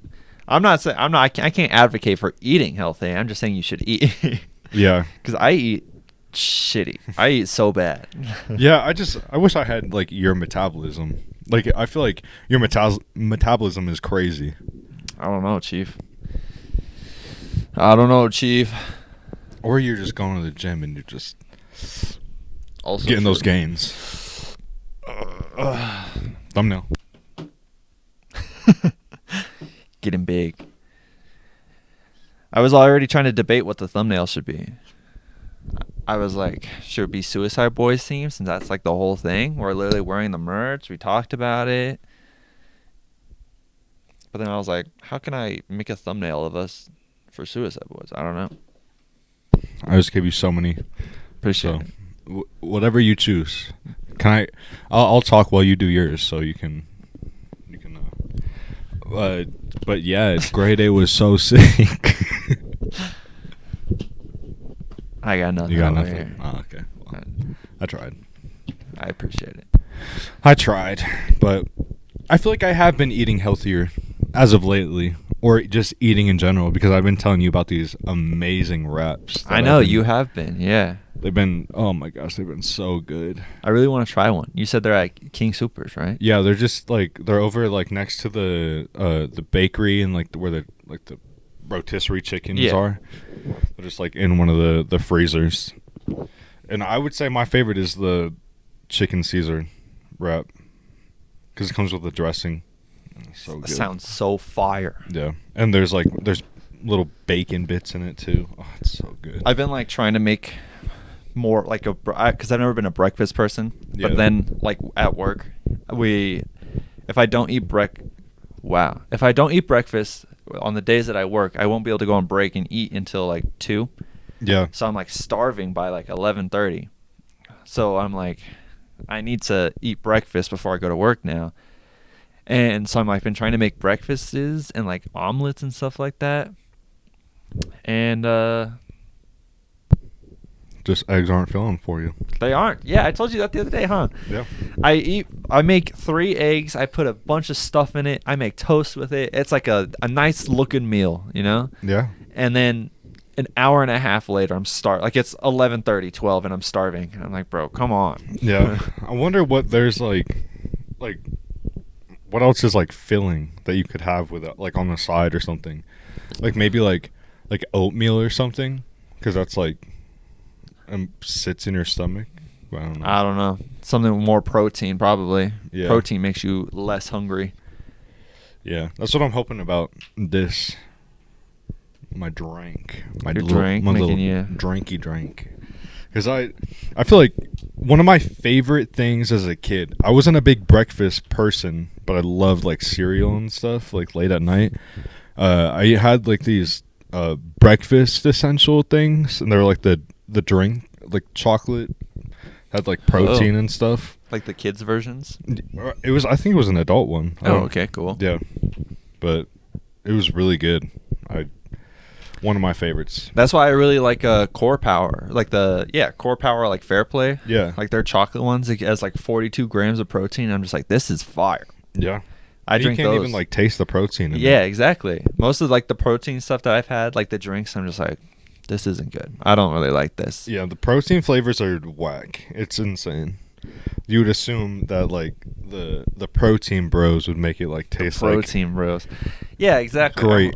[SPEAKER 1] I can't advocate for eating healthy. I'm just saying you should eat.
[SPEAKER 2] Yeah.
[SPEAKER 1] Because I eat shitty. I eat so bad.
[SPEAKER 2] Yeah, I wish I had like your metabolism. Like I feel like your metabolism is crazy.
[SPEAKER 1] I don't know, Chief. I don't know, Chief.
[SPEAKER 2] Or you're just going to the gym and you're just
[SPEAKER 1] Also
[SPEAKER 2] getting
[SPEAKER 1] true.
[SPEAKER 2] those gains. Thumbnail.
[SPEAKER 1] Getting big. I was already trying to debate what the thumbnail should be. I was like, should it be SuicideBoys theme, since that's like the whole thing? We're literally wearing the merch. We talked about it. But then I was like, how can I make a thumbnail of us for SuicideBoys? I don't know.
[SPEAKER 2] I just gave you so many.
[SPEAKER 1] Appreciate it.
[SPEAKER 2] Whatever you choose. I'll talk while you do yours, so you can. But yeah, grade A was so sick.
[SPEAKER 1] I got nothing.
[SPEAKER 2] You got
[SPEAKER 1] over
[SPEAKER 2] nothing.
[SPEAKER 1] here.
[SPEAKER 2] Oh, okay. Well, I tried.
[SPEAKER 1] I appreciate it.
[SPEAKER 2] I tried, but I feel like I have been eating healthier as of lately, or just eating in general, because I've been telling you about these amazing wraps.
[SPEAKER 1] I know you have been. Yeah.
[SPEAKER 2] They've been, oh my gosh, they've been so good.
[SPEAKER 1] I really want to try one. You said they're at King Soopers, right?
[SPEAKER 2] Yeah, they're just like they're over like next to the bakery and like where the rotisserie chickens are. They're just like in one of the freezers. And I would say my favorite is the chicken Caesar wrap because it comes with the dressing. It's so good.
[SPEAKER 1] Sounds so fire.
[SPEAKER 2] Yeah, and there's little bacon bits in it too. Oh, it's so good.
[SPEAKER 1] I've been like trying to make more like because I've never been a breakfast person,
[SPEAKER 2] Yeah.
[SPEAKER 1] but then like at work, if I don't eat breakfast on the days that I work, I won't be able to go on break and eat until like 2.
[SPEAKER 2] Yeah.
[SPEAKER 1] So I'm like starving by like 11:30. So I'm like, I need to eat breakfast before I go to work now. And so I'm like been trying to make breakfasts and like omelets and stuff like that. And
[SPEAKER 2] Just eggs aren't filling for you.
[SPEAKER 1] they aren't. Yeah, I told you that the other day, huh?
[SPEAKER 2] Yeah.
[SPEAKER 1] I make 3 eggs, I put a bunch of stuff in it, I make toast with it. It's like a nice looking meal, you know?
[SPEAKER 2] Yeah.
[SPEAKER 1] And then an hour and a half later I'm like it's 11:30, 12 and I'm starving. And I'm like, bro, come on.
[SPEAKER 2] Yeah. I wonder what there's like what else is like filling that you could have with it, like on the side or something. Like maybe like oatmeal or something, because that's like sits in your stomach.
[SPEAKER 1] I don't know. Something with more protein probably.
[SPEAKER 2] Yeah.
[SPEAKER 1] Protein makes you less hungry.
[SPEAKER 2] Yeah, that's what I'm hoping about this. My drink. My
[SPEAKER 1] Your
[SPEAKER 2] little,
[SPEAKER 1] drink
[SPEAKER 2] my
[SPEAKER 1] making
[SPEAKER 2] little
[SPEAKER 1] you-
[SPEAKER 2] drinky drink. Because I feel like one of my favorite things as a kid, I wasn't a big breakfast person, but I loved like cereal and stuff, like late at night. I had like these breakfast essential things, and they were like the drink, like chocolate, had like protein and stuff.
[SPEAKER 1] Like the kids versions?
[SPEAKER 2] It was, I think it was an adult one.
[SPEAKER 1] Oh, okay, cool.
[SPEAKER 2] Yeah, but it was really good. One of my favorites.
[SPEAKER 1] That's why I really like Core Power. Like Core Power, like Fair Play.
[SPEAKER 2] Yeah.
[SPEAKER 1] Like their chocolate ones, it has like 42 grams of protein. I'm just like, this is fire.
[SPEAKER 2] Yeah.
[SPEAKER 1] I drink
[SPEAKER 2] you can't
[SPEAKER 1] those.
[SPEAKER 2] even like taste the protein in
[SPEAKER 1] Yeah,
[SPEAKER 2] it.
[SPEAKER 1] exactly. Most of like the protein stuff that I've had, like the drinks, I'm just like, this isn't good. I don't really like this.
[SPEAKER 2] Yeah, the protein flavors are whack. It's insane. You would assume that like the protein bros would make it like taste
[SPEAKER 1] Protein bros. Yeah, exactly.
[SPEAKER 2] Great.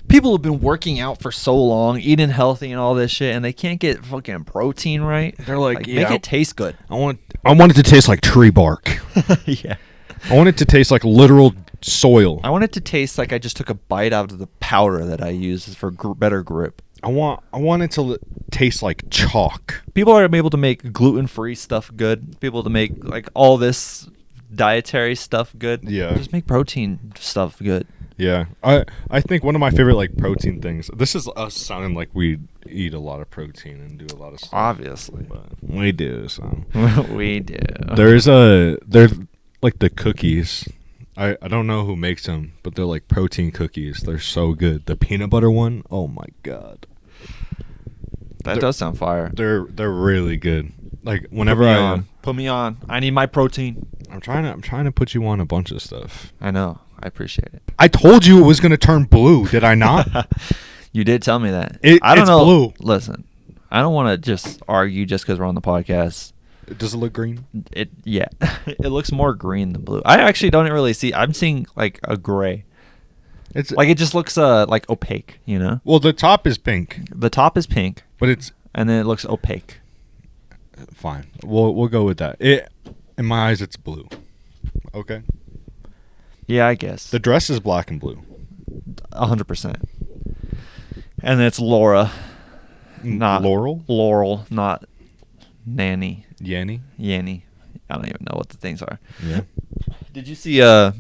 [SPEAKER 1] People have been working out for so long, eating healthy and all this shit, and they can't get fucking protein right.
[SPEAKER 2] They're like,
[SPEAKER 1] make it taste good.
[SPEAKER 2] I want it to taste like tree bark.
[SPEAKER 1] Yeah.
[SPEAKER 2] I want it to taste like literal soil.
[SPEAKER 1] I want it to taste like I just took a bite out of the powder that I use for better grip.
[SPEAKER 2] I want it to taste like chalk.
[SPEAKER 1] People are able to make gluten-free stuff good. People to make like all this dietary stuff good.
[SPEAKER 2] Yeah.
[SPEAKER 1] Just make protein stuff good.
[SPEAKER 2] Yeah, I think one of my favorite like protein things. This is us sounding like we eat a lot of protein and do a lot of stuff.
[SPEAKER 1] Obviously.
[SPEAKER 2] But we do. So
[SPEAKER 1] We do.
[SPEAKER 2] there's like the cookies. I don't know who makes them, but they're like protein cookies. They're so good. The peanut butter one. Oh my god.
[SPEAKER 1] That does sound fire.
[SPEAKER 2] They're really good. Like whenever
[SPEAKER 1] Put me on. I need my protein.
[SPEAKER 2] I'm trying to put you on a bunch of stuff.
[SPEAKER 1] I know. I appreciate it.
[SPEAKER 2] I told you it was gonna turn blue. Did I not?
[SPEAKER 1] You did tell me that.
[SPEAKER 2] I don't
[SPEAKER 1] it's
[SPEAKER 2] know. Blue.
[SPEAKER 1] Listen, I don't want to just argue just because we're on the podcast.
[SPEAKER 2] Does it look green?
[SPEAKER 1] It looks more green than blue. I actually don't really see. I'm seeing like a gray.
[SPEAKER 2] It's
[SPEAKER 1] Like it just looks like opaque. You know.
[SPEAKER 2] well, the top is pink,
[SPEAKER 1] The top is pink,
[SPEAKER 2] but it's
[SPEAKER 1] and then it looks opaque.
[SPEAKER 2] fine. We'll go with that. In my eyes, it's blue. Okay.
[SPEAKER 1] Yeah, I guess.
[SPEAKER 2] The dress is black and blue.
[SPEAKER 1] 100%. And it's Laura, not
[SPEAKER 2] Laurel,
[SPEAKER 1] not Nanny.
[SPEAKER 2] Yanny.
[SPEAKER 1] Yanny. I don't even know what the things are.
[SPEAKER 2] Yeah.
[SPEAKER 1] Did you see the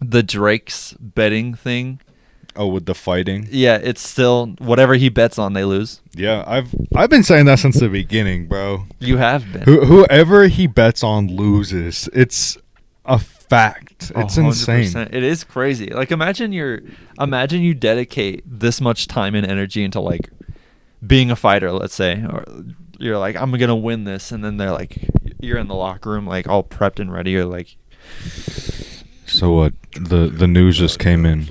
[SPEAKER 1] Drake's betting thing?
[SPEAKER 2] Oh, with the fighting.
[SPEAKER 1] Yeah, it's still whatever he bets on, they lose.
[SPEAKER 2] Yeah, I've been saying that since the beginning, bro.
[SPEAKER 1] You have been.
[SPEAKER 2] Whoever he bets on loses. It's a fact. It's
[SPEAKER 1] 100%.
[SPEAKER 2] insane.
[SPEAKER 1] It is crazy. Like imagine you dedicate this much time and energy into like being a fighter, let's say, or you're like, I'm gonna win this, and then they're like, you're in the locker room like all prepped and ready. You're like,
[SPEAKER 2] So the news just came in.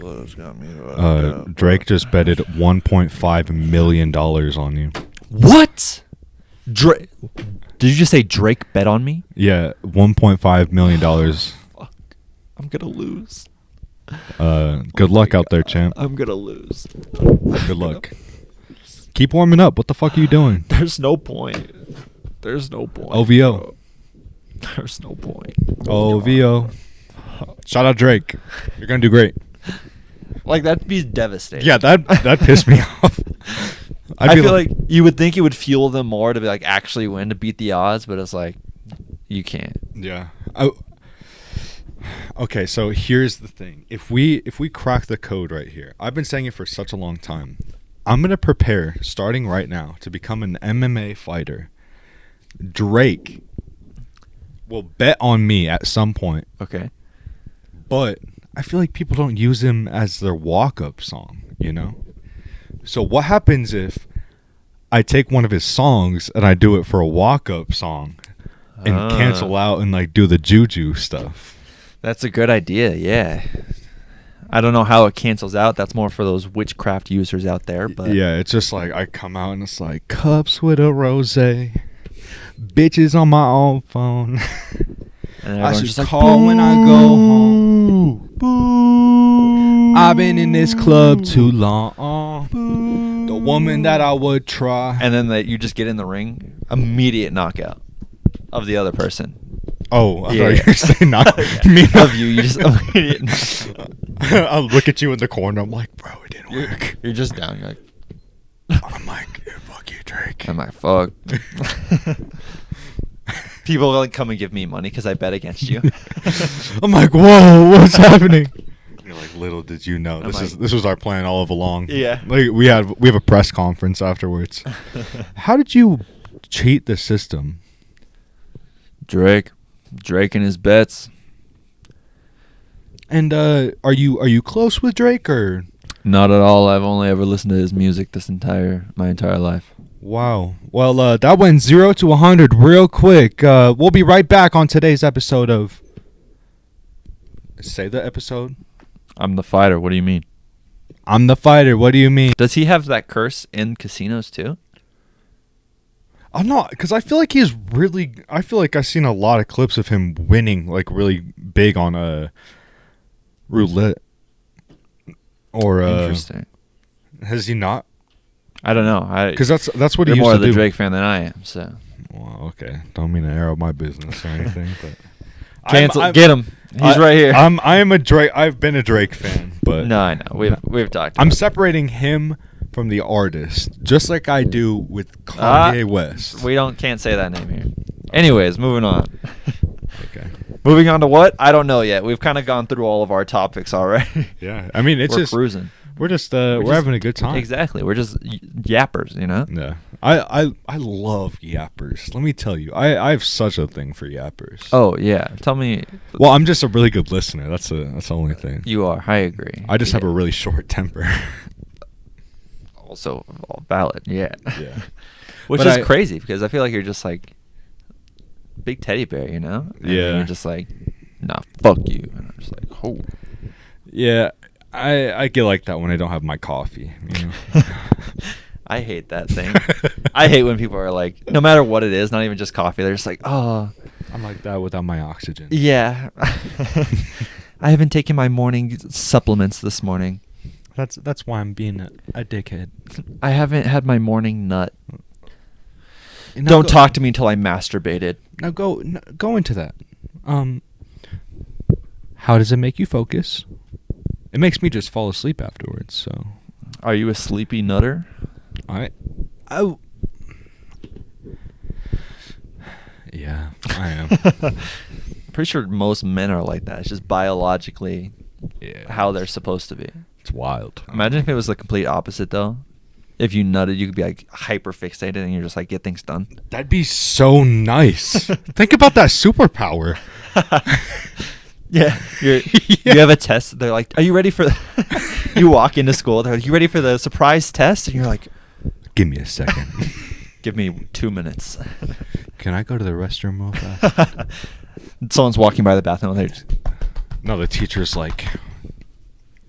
[SPEAKER 2] Drake just betted $1.5 million on you.
[SPEAKER 1] What? Drake? Did you just say Drake bet on me?
[SPEAKER 2] Yeah, $1.5 million.
[SPEAKER 1] Fuck. I'm gonna lose.
[SPEAKER 2] Good luck out there, champ.
[SPEAKER 1] I'm gonna lose.
[SPEAKER 2] Good luck. Keep warming up. What the fuck are you doing?
[SPEAKER 1] There's no point. There's no point.
[SPEAKER 2] OVO.
[SPEAKER 1] Bro. There's no point.
[SPEAKER 2] OVO. Shout out Drake. You're gonna do great.
[SPEAKER 1] Like, that'd be devastating.
[SPEAKER 2] Yeah, that pissed me off.
[SPEAKER 1] I feel like you would think it would fuel them more to be like actually win, to beat the odds, but it's like you can't.
[SPEAKER 2] Yeah. Okay, so here's the thing. If we crack the code right here, I've been saying it for such a long time. I'm gonna prepare starting right now to become an MMA fighter. Drake will bet on me at some point.
[SPEAKER 1] Okay.
[SPEAKER 2] But I feel like people don't use him as their walk-up song, you know? So what happens if I take one of his songs and I do it for a walk-up song and cancel out and like do the juju stuff?
[SPEAKER 1] That's a good idea, yeah. I don't know how it cancels out. That's more for those witchcraft users out there, but
[SPEAKER 2] yeah, it's just like I come out and it's like cups with a rosé, bitches on my own phone.
[SPEAKER 1] And
[SPEAKER 2] I should
[SPEAKER 1] just like,
[SPEAKER 2] call when I go home.
[SPEAKER 1] Boo.
[SPEAKER 2] I've been in this club too long.
[SPEAKER 1] Boo.
[SPEAKER 2] The woman that I would try.
[SPEAKER 1] And then you just get in the ring, immediate knockout of the other person.
[SPEAKER 2] Oh, I
[SPEAKER 1] Yeah.
[SPEAKER 2] thought you were saying not
[SPEAKER 1] Yeah.
[SPEAKER 2] me.
[SPEAKER 1] Of you just immediate knockout.
[SPEAKER 2] I'll look at you in the corner. I'm like, bro, it didn't work.
[SPEAKER 1] You're just down. You're like,
[SPEAKER 2] I'm like, yeah, fuck you, Drake.
[SPEAKER 1] I'm like, fuck. People will like come and give me money because I bet against you.
[SPEAKER 2] I'm like, whoa, what's happening? You're like, little did you know,
[SPEAKER 1] I'm
[SPEAKER 2] this was our plan all along.
[SPEAKER 1] Yeah.
[SPEAKER 2] Like we have a press conference afterwards. How did you cheat the system?
[SPEAKER 1] Drake and his bets.
[SPEAKER 2] And are you close with Drake or?
[SPEAKER 1] Not at all. I've only ever listened to his music my entire life.
[SPEAKER 2] Wow. Well, that went 0 to 100 real quick. We'll be right back on today's episode of. Say the episode.
[SPEAKER 1] I'm the fighter. What do you mean?
[SPEAKER 2] I'm the fighter. What do you mean?
[SPEAKER 1] Does he have that curse in casinos too?
[SPEAKER 2] I'm not, because I feel like he's really. I feel like I've seen a lot of clips of him winning, like really big on a roulette. Or
[SPEAKER 1] Interesting.
[SPEAKER 2] Has he not?
[SPEAKER 1] I don't know.
[SPEAKER 2] Because that's what he
[SPEAKER 1] You're
[SPEAKER 2] used
[SPEAKER 1] more
[SPEAKER 2] to
[SPEAKER 1] of the
[SPEAKER 2] do.
[SPEAKER 1] Drake fan than I am. So
[SPEAKER 2] Well, okay. Don't mean to arrow my business or anything, but
[SPEAKER 1] cancel. Get him. He's right here.
[SPEAKER 2] I am a Drake. I've been a Drake fan, but
[SPEAKER 1] No, I know. We've talked.
[SPEAKER 2] I'm
[SPEAKER 1] about it.
[SPEAKER 2] separating him from the artist, just like I do with Kanye West.
[SPEAKER 1] We can't say that name here. Anyways, moving on.
[SPEAKER 2] Okay.
[SPEAKER 1] Moving on to what? I don't know yet. We've kind of gone through all of our topics already.
[SPEAKER 2] Yeah. I mean, it's
[SPEAKER 1] We're
[SPEAKER 2] just
[SPEAKER 1] cruising.
[SPEAKER 2] we're having a good time.
[SPEAKER 1] Exactly. We're just yappers, you know?
[SPEAKER 2] Yeah. I love yappers. Let me tell you, I have such a thing for yappers.
[SPEAKER 1] Oh, yeah. Tell me.
[SPEAKER 2] Well, I'm just a really good listener. That's the only thing.
[SPEAKER 1] You are. I agree.
[SPEAKER 2] I just have
[SPEAKER 1] Yeah.
[SPEAKER 2] a really short temper.
[SPEAKER 1] Also valid. Yeah.
[SPEAKER 2] Yeah.
[SPEAKER 1] Which
[SPEAKER 2] But
[SPEAKER 1] is crazy because I feel like you're just like big teddy bear, you know? And
[SPEAKER 2] Yeah.
[SPEAKER 1] you're just like, nah, fuck you. And I'm just like, oh.
[SPEAKER 2] Yeah. I get like that when I don't have my coffee. You know?
[SPEAKER 1] I hate that thing. I hate when people are like, no matter what it is, not even just coffee, they're just like, oh.
[SPEAKER 2] I'm like that without my oxygen.
[SPEAKER 1] Yeah. I haven't taken my morning supplements this morning.
[SPEAKER 2] That's why I'm being a dickhead.
[SPEAKER 1] I haven't had my morning nut.
[SPEAKER 2] Now
[SPEAKER 1] Don't talk to me until I masturbated.
[SPEAKER 2] Now go into that. How does it make you focus? It makes me just fall asleep afterwards. So,
[SPEAKER 1] Are you a sleepy nutter?
[SPEAKER 2] Yeah, I am.
[SPEAKER 1] Pretty sure most men are like that. It's just biologically
[SPEAKER 2] Yeah,
[SPEAKER 1] how they're supposed to be.
[SPEAKER 2] it's wild.
[SPEAKER 1] Imagine if it was the complete opposite, though. If you nutted, you could be like hyper fixated and you're just like, get things done.
[SPEAKER 2] That'd be so nice. Think about that superpower.
[SPEAKER 1] Yeah.
[SPEAKER 2] Yeah.
[SPEAKER 1] You have a test. They're like, are you ready for you walk into school. They're like, you ready for the surprise test? And you're like,
[SPEAKER 2] Give me a second.
[SPEAKER 1] Give me 2 minutes.
[SPEAKER 2] Can I go to the restroom real fast?
[SPEAKER 1] Someone's walking by the bathroom. They're just,
[SPEAKER 2] No, the teacher's like,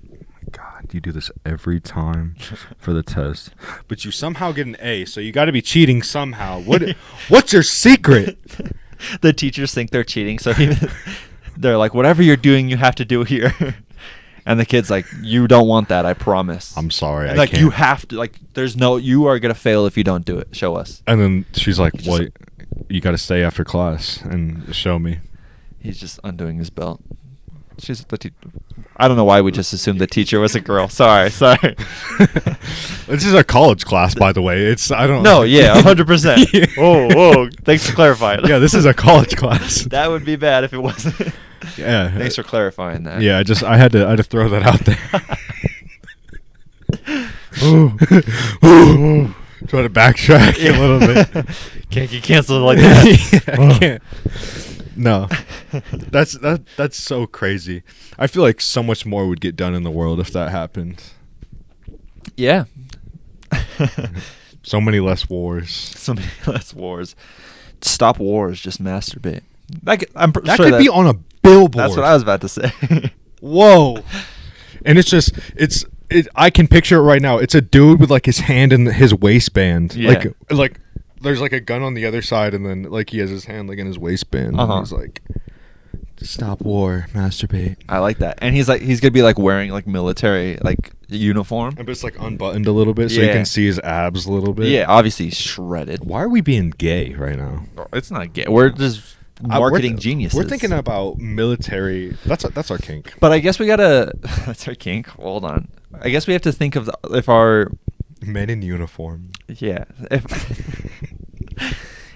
[SPEAKER 2] oh my God, you do this every time for the test. But you somehow get an A, so you got to be cheating somehow. What's your secret?
[SPEAKER 1] the teachers think they're cheating, so they're like, whatever you're doing, you have to do here. And the kid's like, you don't want that, I promise.
[SPEAKER 2] I'm sorry,
[SPEAKER 1] and
[SPEAKER 2] I
[SPEAKER 1] like,
[SPEAKER 2] can't.
[SPEAKER 1] you have to, like, you are going to fail if you don't do it. Show us.
[SPEAKER 2] And then she's like,
[SPEAKER 1] Just
[SPEAKER 2] what?
[SPEAKER 1] like-
[SPEAKER 2] You got to stay after class and show me.
[SPEAKER 1] He's just undoing his belt. She's the I don't know why we just assumed the teacher was a girl. Sorry.
[SPEAKER 2] This is a college class, by the way. I don't.
[SPEAKER 1] No, yeah, 100%.
[SPEAKER 2] Yeah.
[SPEAKER 1] Whoa. Thanks for clarifying.
[SPEAKER 2] Yeah, this is a college class.
[SPEAKER 1] That would be bad if it wasn't.
[SPEAKER 2] Yeah.
[SPEAKER 1] Thanks for clarifying that.
[SPEAKER 2] Yeah, I had to throw that out there. Ooh. Try to backtrack a little bit.
[SPEAKER 1] Can't get canceled like that.
[SPEAKER 2] Yeah, I can't. No, that's so crazy. I feel like so much more would get done in the world if that happened.
[SPEAKER 1] Yeah.
[SPEAKER 2] So many less wars.
[SPEAKER 1] So many less wars. Stop wars. Just masturbate. I'm
[SPEAKER 2] That
[SPEAKER 1] sure
[SPEAKER 2] could be on a billboard.
[SPEAKER 1] That's what I was about to say.
[SPEAKER 2] Whoa. And I can picture it right now. It's a dude with like his hand in his waistband.
[SPEAKER 1] Yeah.
[SPEAKER 2] Like there's like a gun on the other side, and then like he has his hand like in his waistband.
[SPEAKER 1] Uh-huh.
[SPEAKER 2] And he's like, stop war, masturbate.
[SPEAKER 1] I like that. And he's gonna be like wearing like military like uniform.
[SPEAKER 2] And it's like unbuttoned a little bit so you
[SPEAKER 1] Yeah.
[SPEAKER 2] can see his abs a little bit.
[SPEAKER 1] Yeah, obviously he's shredded.
[SPEAKER 2] Why are we being gay right now?
[SPEAKER 1] It's not gay. We're just marketing geniuses.
[SPEAKER 2] We're thinking about military. That's our kink.
[SPEAKER 1] But I guess we gotta. That's our kink. Hold on. I guess we have to think of if our.
[SPEAKER 2] Men in uniform.
[SPEAKER 1] Yeah.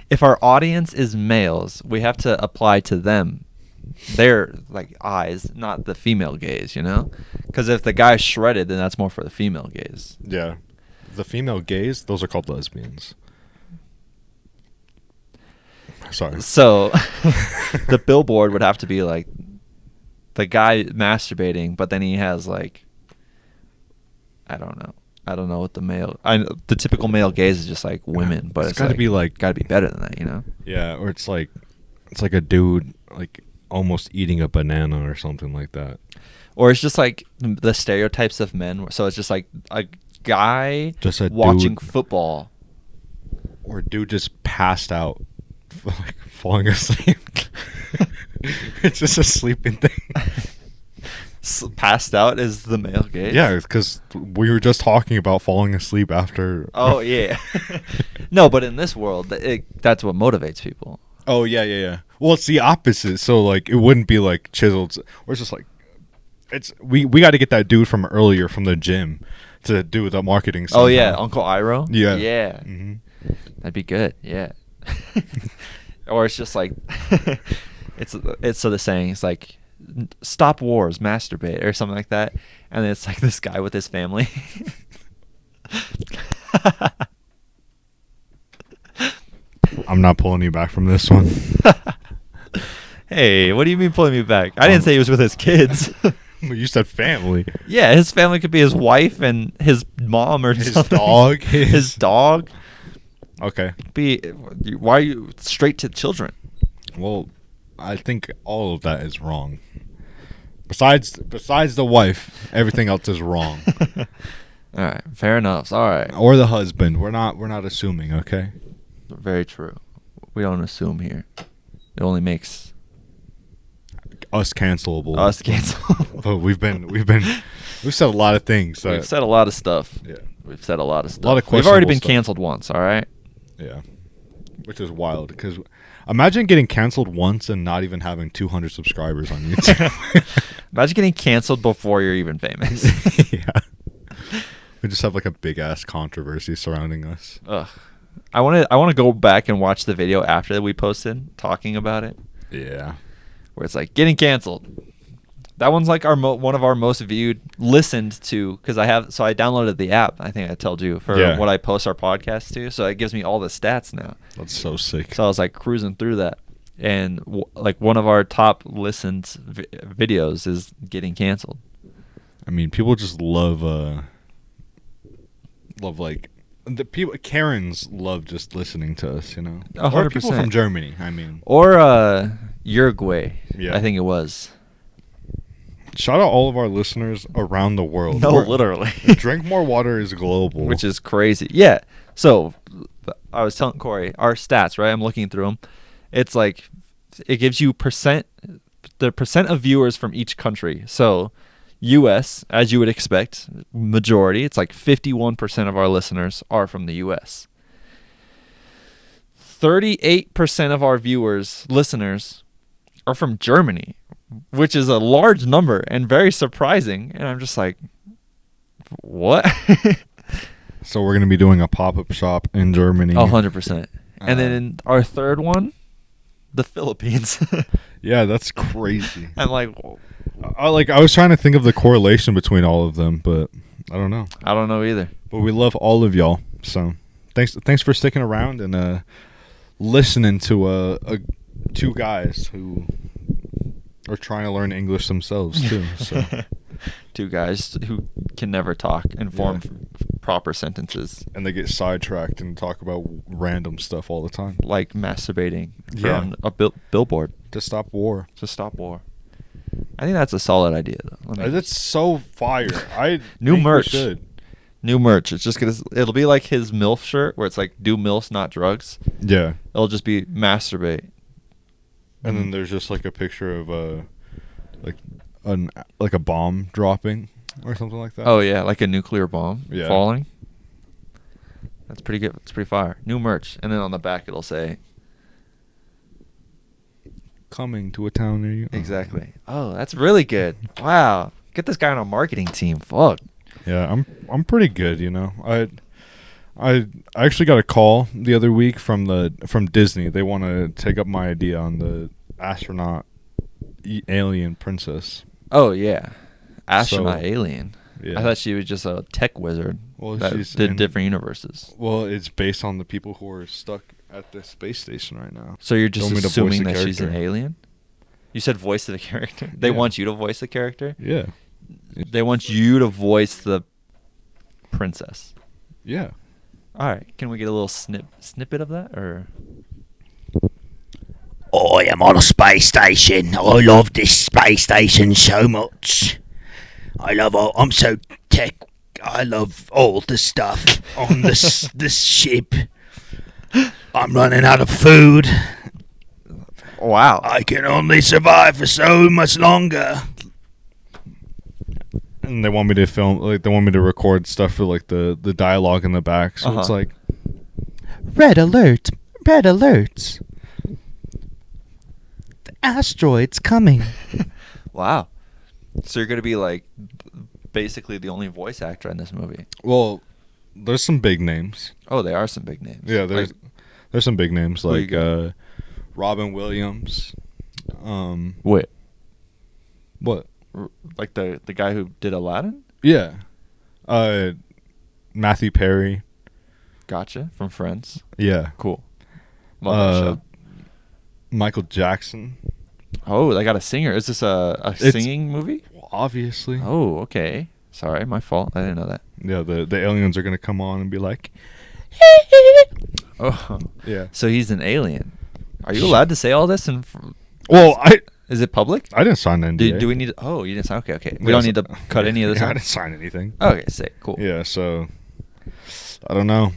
[SPEAKER 1] If our audience is males, we have to apply to them their like eyes, not the female gaze. You know, because if the guy's shredded, then that's more for the female gaze.
[SPEAKER 2] Yeah. The female gays, those are called lesbians. Sorry.
[SPEAKER 1] So the billboard would have to be like the guy masturbating, but then he has like I don't know what the typical male gaze is just like women, but it's
[SPEAKER 2] gotta be like
[SPEAKER 1] gotta be better than that, you know?
[SPEAKER 2] Yeah, or it's like a dude like almost eating a banana or something like that.
[SPEAKER 1] Or it's just like the stereotypes of men. So it's just like a guy
[SPEAKER 2] Just a
[SPEAKER 1] watching
[SPEAKER 2] dude.
[SPEAKER 1] football.
[SPEAKER 2] Or a dude just passed out, like falling asleep. It's just a sleeping thing.
[SPEAKER 1] Passed out is the male gaze.
[SPEAKER 2] Yeah, because we were just talking about falling asleep after.
[SPEAKER 1] Oh yeah. No, but in this world, that's what motivates people.
[SPEAKER 2] Oh yeah. Well, it's the opposite. So like, it wouldn't be like chiseled. Or it's just like, we got to get that dude from earlier from the gym to do the marketing. Somehow.
[SPEAKER 1] Oh yeah, Uncle Iroh.
[SPEAKER 2] Yeah.
[SPEAKER 1] Yeah.
[SPEAKER 2] Mm-hmm.
[SPEAKER 1] That'd be good. Yeah. Or it's just like it's so the saying it's like stop wars, masturbate or something like that, and then it's like this guy with his family.
[SPEAKER 2] I'm not pulling you back from this one.
[SPEAKER 1] Hey, what do you mean pulling me back? I didn't say he was with his kids.
[SPEAKER 2] You said family.
[SPEAKER 1] Yeah, his family could be his wife and his mom or
[SPEAKER 2] His
[SPEAKER 1] something.
[SPEAKER 2] dog.
[SPEAKER 1] His dog.
[SPEAKER 2] Okay.
[SPEAKER 1] Why are you straight to children?
[SPEAKER 2] Well, I think all of that is wrong. Besides the wife, everything else is wrong.
[SPEAKER 1] All right, fair enough. All right.
[SPEAKER 2] Or the husband. We're not assuming, okay?
[SPEAKER 1] Very true. We don't assume here. It only makes
[SPEAKER 2] Us cancelable.
[SPEAKER 1] us cancel.
[SPEAKER 2] But we've said a lot of things.
[SPEAKER 1] We've said a lot of stuff.
[SPEAKER 2] Yeah.
[SPEAKER 1] We've said a lot of stuff.
[SPEAKER 2] lot of
[SPEAKER 1] We've already
[SPEAKER 2] questionable
[SPEAKER 1] been
[SPEAKER 2] stuff.
[SPEAKER 1] canceled once, all right?
[SPEAKER 2] Yeah. Which is wild because imagine getting canceled once and not even having 200 subscribers on YouTube.
[SPEAKER 1] Imagine getting canceled before you're even famous.
[SPEAKER 2] Yeah. We just have like a big ass controversy surrounding us.
[SPEAKER 1] Ugh. I want to go back and watch the video after that we posted talking about it,
[SPEAKER 2] Yeah.
[SPEAKER 1] where it's like getting canceled. That one's like one of our most listened to, because I downloaded the app. I think I told you for
[SPEAKER 2] Yeah.
[SPEAKER 1] what I post our podcast to, so it gives me all the stats now.
[SPEAKER 2] That's so sick.
[SPEAKER 1] So I was like cruising through that, and like one of our top listened videos is getting canceled.
[SPEAKER 2] I mean, people just love like the people Karens love just listening to us, you know.
[SPEAKER 1] 100%.
[SPEAKER 2] Or people from Germany, I mean.
[SPEAKER 1] Or Uruguay.
[SPEAKER 2] Yeah.
[SPEAKER 1] I think it was.
[SPEAKER 2] Shout out all of our listeners around the world.
[SPEAKER 1] No, literally.
[SPEAKER 2] Drink More Water is global.
[SPEAKER 1] Which is crazy. Yeah. So I was telling Corey, our stats, right? I'm looking through them. It's like it gives you the percent of viewers from each country. So U.S., as you would expect, majority. It's like 51% of our listeners are from the U.S. 38% of our listeners, are from Germany, which is a large number and very surprising. And I'm just like, what?
[SPEAKER 2] So we're going to be doing a pop-up shop in Germany.
[SPEAKER 1] 100%. And then our third one, the Philippines.
[SPEAKER 2] Yeah, that's crazy.
[SPEAKER 1] I'm like,
[SPEAKER 2] I was trying to think of the correlation between all of them, but I don't know.
[SPEAKER 1] I don't know either.
[SPEAKER 2] But we love all of y'all. So thanks for sticking around and listening to two guys who are trying to learn English themselves too. So.
[SPEAKER 1] Two guys who can never talk and form proper sentences.
[SPEAKER 2] And they get sidetracked and talk about random stuff all the time.
[SPEAKER 1] Like masturbating
[SPEAKER 2] Yeah.
[SPEAKER 1] on a billboard.
[SPEAKER 2] To stop war.
[SPEAKER 1] To stop war. I think that's a solid idea, though.
[SPEAKER 2] That's so fire.
[SPEAKER 1] New
[SPEAKER 2] think
[SPEAKER 1] merch.
[SPEAKER 2] we should.
[SPEAKER 1] New merch. It's just it'll be like his MILF shirt where it's like, do MILFs, not drugs.
[SPEAKER 2] Yeah.
[SPEAKER 1] It'll just be masturbate.
[SPEAKER 2] And then there's just like a picture of like a bomb dropping or something like that.
[SPEAKER 1] Oh, yeah, like a nuclear bomb falling. That's pretty good. It's pretty fire. New merch. And then on the back it'll say,
[SPEAKER 2] coming to a town near you.
[SPEAKER 1] exactly. Oh, that's really good. Wow. Get this guy on a marketing team. Fuck.
[SPEAKER 2] Yeah, I'm pretty good, you know. I actually got a call the other week from Disney. They want to take up my idea on the astronaut alien princess.
[SPEAKER 1] Oh, yeah. Astronaut alien.
[SPEAKER 2] Yeah.
[SPEAKER 1] I thought she was just a tech wizard that
[SPEAKER 2] she's
[SPEAKER 1] did different universes.
[SPEAKER 2] Well, it's based on the people who are stuck at the space station right now.
[SPEAKER 1] So you're just assuming that
[SPEAKER 2] character.
[SPEAKER 1] she's an alien? You said voice of the character. They want you to voice the character?
[SPEAKER 2] Yeah.
[SPEAKER 1] They want you to voice the princess.
[SPEAKER 2] Yeah.
[SPEAKER 1] All right. Can we get a little snippet of that? Or
[SPEAKER 3] I am on a space station. I love this space station so much. I'm so tech. I love all the stuff on this ship. I'm running out of food.
[SPEAKER 1] wow.
[SPEAKER 3] I can only survive for so much longer.
[SPEAKER 2] And they want me to film, like they want me to record stuff for like the dialogue in the back. So it's like,
[SPEAKER 3] red alert, red alert. The asteroid's coming.
[SPEAKER 1] Wow. So you're going to be like basically the only voice actor in this movie.
[SPEAKER 2] well, there's some big names.
[SPEAKER 1] Oh, there are some big names.
[SPEAKER 2] Yeah, there's some big names
[SPEAKER 1] Who you
[SPEAKER 2] like
[SPEAKER 1] got?
[SPEAKER 2] Robin Williams.
[SPEAKER 1] Wait.
[SPEAKER 2] What?
[SPEAKER 1] Like the guy who did Aladdin?
[SPEAKER 2] Yeah. Matthew Perry.
[SPEAKER 1] Gotcha. From Friends.
[SPEAKER 2] Yeah.
[SPEAKER 1] Cool. Love that show.
[SPEAKER 2] Michael Jackson.
[SPEAKER 1] Oh, they got a singer. Is this a singing movie?
[SPEAKER 2] Obviously.
[SPEAKER 1] Oh, okay. Sorry, my fault. I didn't know that.
[SPEAKER 2] Yeah, the aliens are gonna come on and be like,
[SPEAKER 1] Oh,
[SPEAKER 2] yeah.
[SPEAKER 1] so he's an alien. Are you allowed to say all this?
[SPEAKER 2] Well,
[SPEAKER 1] Is it public?
[SPEAKER 2] I didn't sign an NDA.
[SPEAKER 1] Do we need? Oh, you didn't sign. Okay. We don't need to cut any of this
[SPEAKER 2] Yeah, I
[SPEAKER 1] out.
[SPEAKER 2] didn't sign anything.
[SPEAKER 1] Okay, sick, cool.
[SPEAKER 2] Yeah, so I don't know.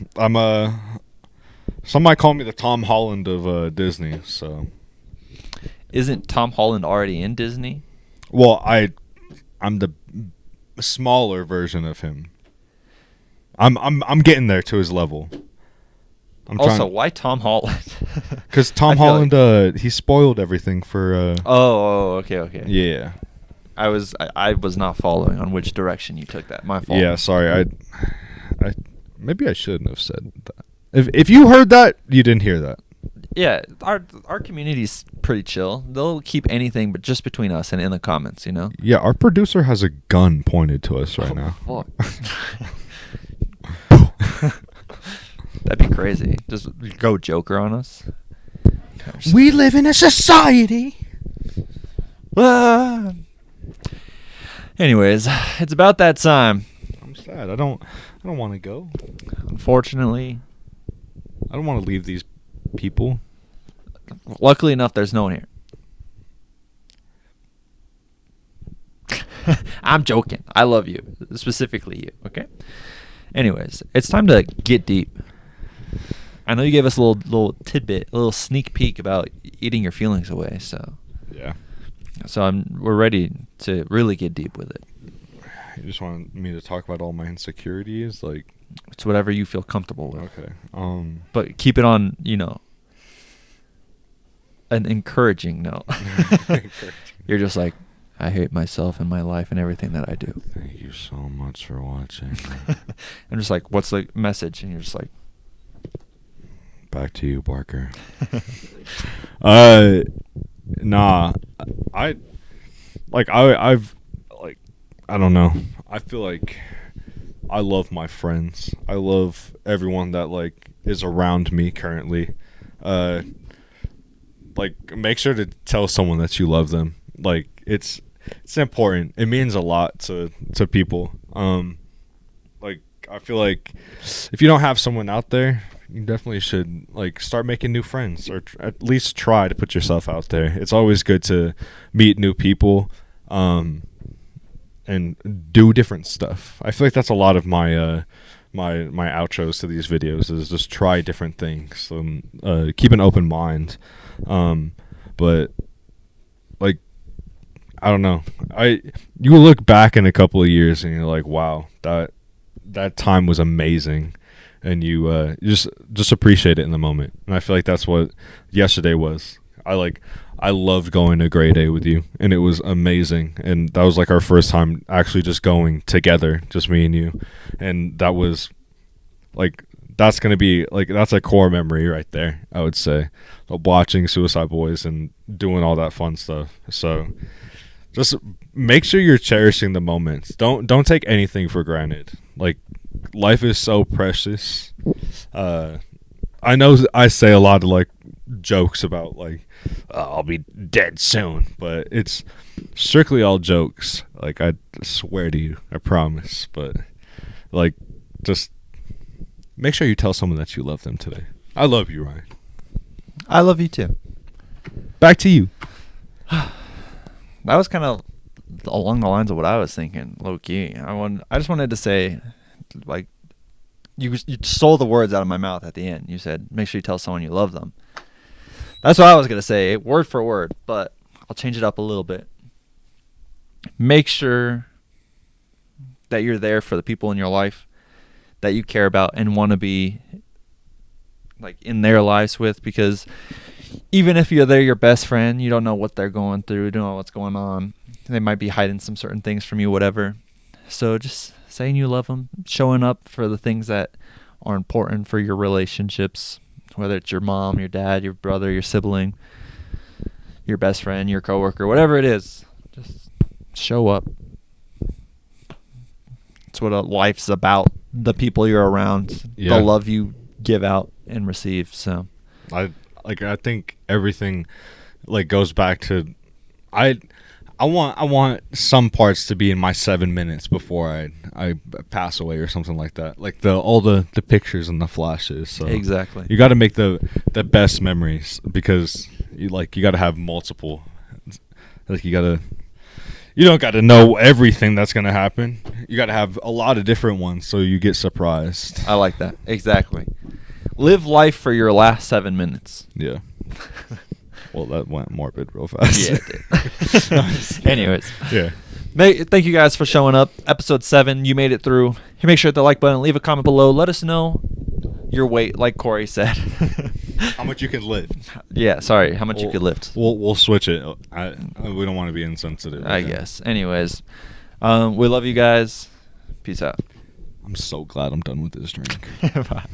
[SPEAKER 2] Some might call me the Tom Holland of Disney. So
[SPEAKER 1] Isn't Tom Holland already in Disney?
[SPEAKER 2] well, I'm the smaller version of him. I'm getting there to his level.
[SPEAKER 1] Also, why Tom Holland?
[SPEAKER 2] Because Tom
[SPEAKER 1] I feel
[SPEAKER 2] Holland, he spoiled everything for.
[SPEAKER 1] Okay.
[SPEAKER 2] Yeah.
[SPEAKER 1] I was not following on which direction you took that. My fault.
[SPEAKER 2] Yeah, sorry. I maybe I shouldn't have said that. If you heard that, you didn't hear that.
[SPEAKER 1] Yeah, our community's pretty chill. They'll keep anything but just between us and in the comments, you know?
[SPEAKER 2] Yeah, our producer has a gun pointed to us right now.
[SPEAKER 1] Fuck. That'd be crazy. Just go Joker on us.
[SPEAKER 3] We live in a society.
[SPEAKER 1] Ah. Anyways, it's about that time.
[SPEAKER 2] I'm sad. I don't want to go.
[SPEAKER 1] Unfortunately,
[SPEAKER 2] I don't want to leave these people.
[SPEAKER 1] luckily enough, there's no one here. I'm joking. I love you, specifically you. Okay. Anyways, it's time to get deep. I know you gave us a little tidbit, a little sneak peek about eating your feelings away. So
[SPEAKER 2] Yeah.
[SPEAKER 1] we're ready to really get deep with it.
[SPEAKER 2] You just want me to talk about all my insecurities, like.
[SPEAKER 1] It's whatever you feel comfortable with.
[SPEAKER 2] Okay.
[SPEAKER 1] But keep it on, an encouraging note. You're just like, I hate myself and my life and everything that I do.
[SPEAKER 2] Thank you so much for watching.
[SPEAKER 1] I'm just like, what's the message? And you're just like,
[SPEAKER 2] back to you, Barker. Nah, I've I don't know. I feel like I love my friends. I love everyone that is around me currently. Make sure to tell someone that you love them. It's important. It means a lot to people. I feel like if you don't have someone out there, you definitely should start making new friends, or at least try to put yourself out there. It's always good to meet new people, and do different stuff. I feel like that's a lot of my my outros to these videos is just try different things. Keep an open mind. But I don't know. You look back in a couple of years and you're like, wow, that time was amazing, and you just appreciate it in the moment. And I feel like that's what yesterday was. I loved going to Grey Day with you, and it was amazing. And that was our first time actually just going together, just me and you. And that was that's gonna be that's a core memory right there, I would say, of watching SuicideBoys and doing all that fun stuff. So just make sure you're cherishing the moments. Don't take anything for granted. Life is so precious. I know I say a lot of jokes about I'll be dead soon, but it's strictly all jokes. I swear to you, I promise. But just make sure you tell someone that you love them today. I love you, Ryan.
[SPEAKER 1] I love you too.
[SPEAKER 2] Back to you.
[SPEAKER 1] That was kind of along the lines of what I was thinking, low key. I just wanted to say, you stole the words out of my mouth at the end. You said, make sure you tell someone you love them. That's what I was going to say, word for word, but I'll change it up a little bit. Make sure that you're there for the people in your life that you care about and want to be in their lives with, because even if they're your best friend, you don't know what they're going through, you don't know what's going on. They might be hiding some certain things from you, whatever. So just saying you love them, showing up for the things that are important for your relationships, whether it's your mom, your dad, your brother, your sibling, your best friend, your coworker, whatever it is. Just show up. It's what life's about. The people you're around, the love you give out and receive. So
[SPEAKER 2] I think everything goes back to I want some parts to be in my 7 minutes before I pass away or something like that. All the pictures and the flashes. So
[SPEAKER 1] exactly.
[SPEAKER 2] You got to make the best memories, because you got to have multiple. You don't got to know everything that's going to happen. You got to have a lot of different ones so you get surprised.
[SPEAKER 1] I like that. Exactly. Live life for your last 7 minutes.
[SPEAKER 2] Yeah. Well, that went morbid real fast.
[SPEAKER 1] Yeah, it did. Anyways.
[SPEAKER 2] Yeah.
[SPEAKER 1] Thank you guys for showing up. Episode 7, you made it through. Make sure to hit the like button. Leave a comment below. Let us know your weight, like Corey said.
[SPEAKER 2] How much you can lift.
[SPEAKER 1] Yeah, sorry. How much you could lift.
[SPEAKER 2] We'll switch it. We don't want to be insensitive.
[SPEAKER 1] I guess. Anyways, we love you guys. Peace out.
[SPEAKER 2] I'm so glad I'm done with this drink.
[SPEAKER 1] Bye.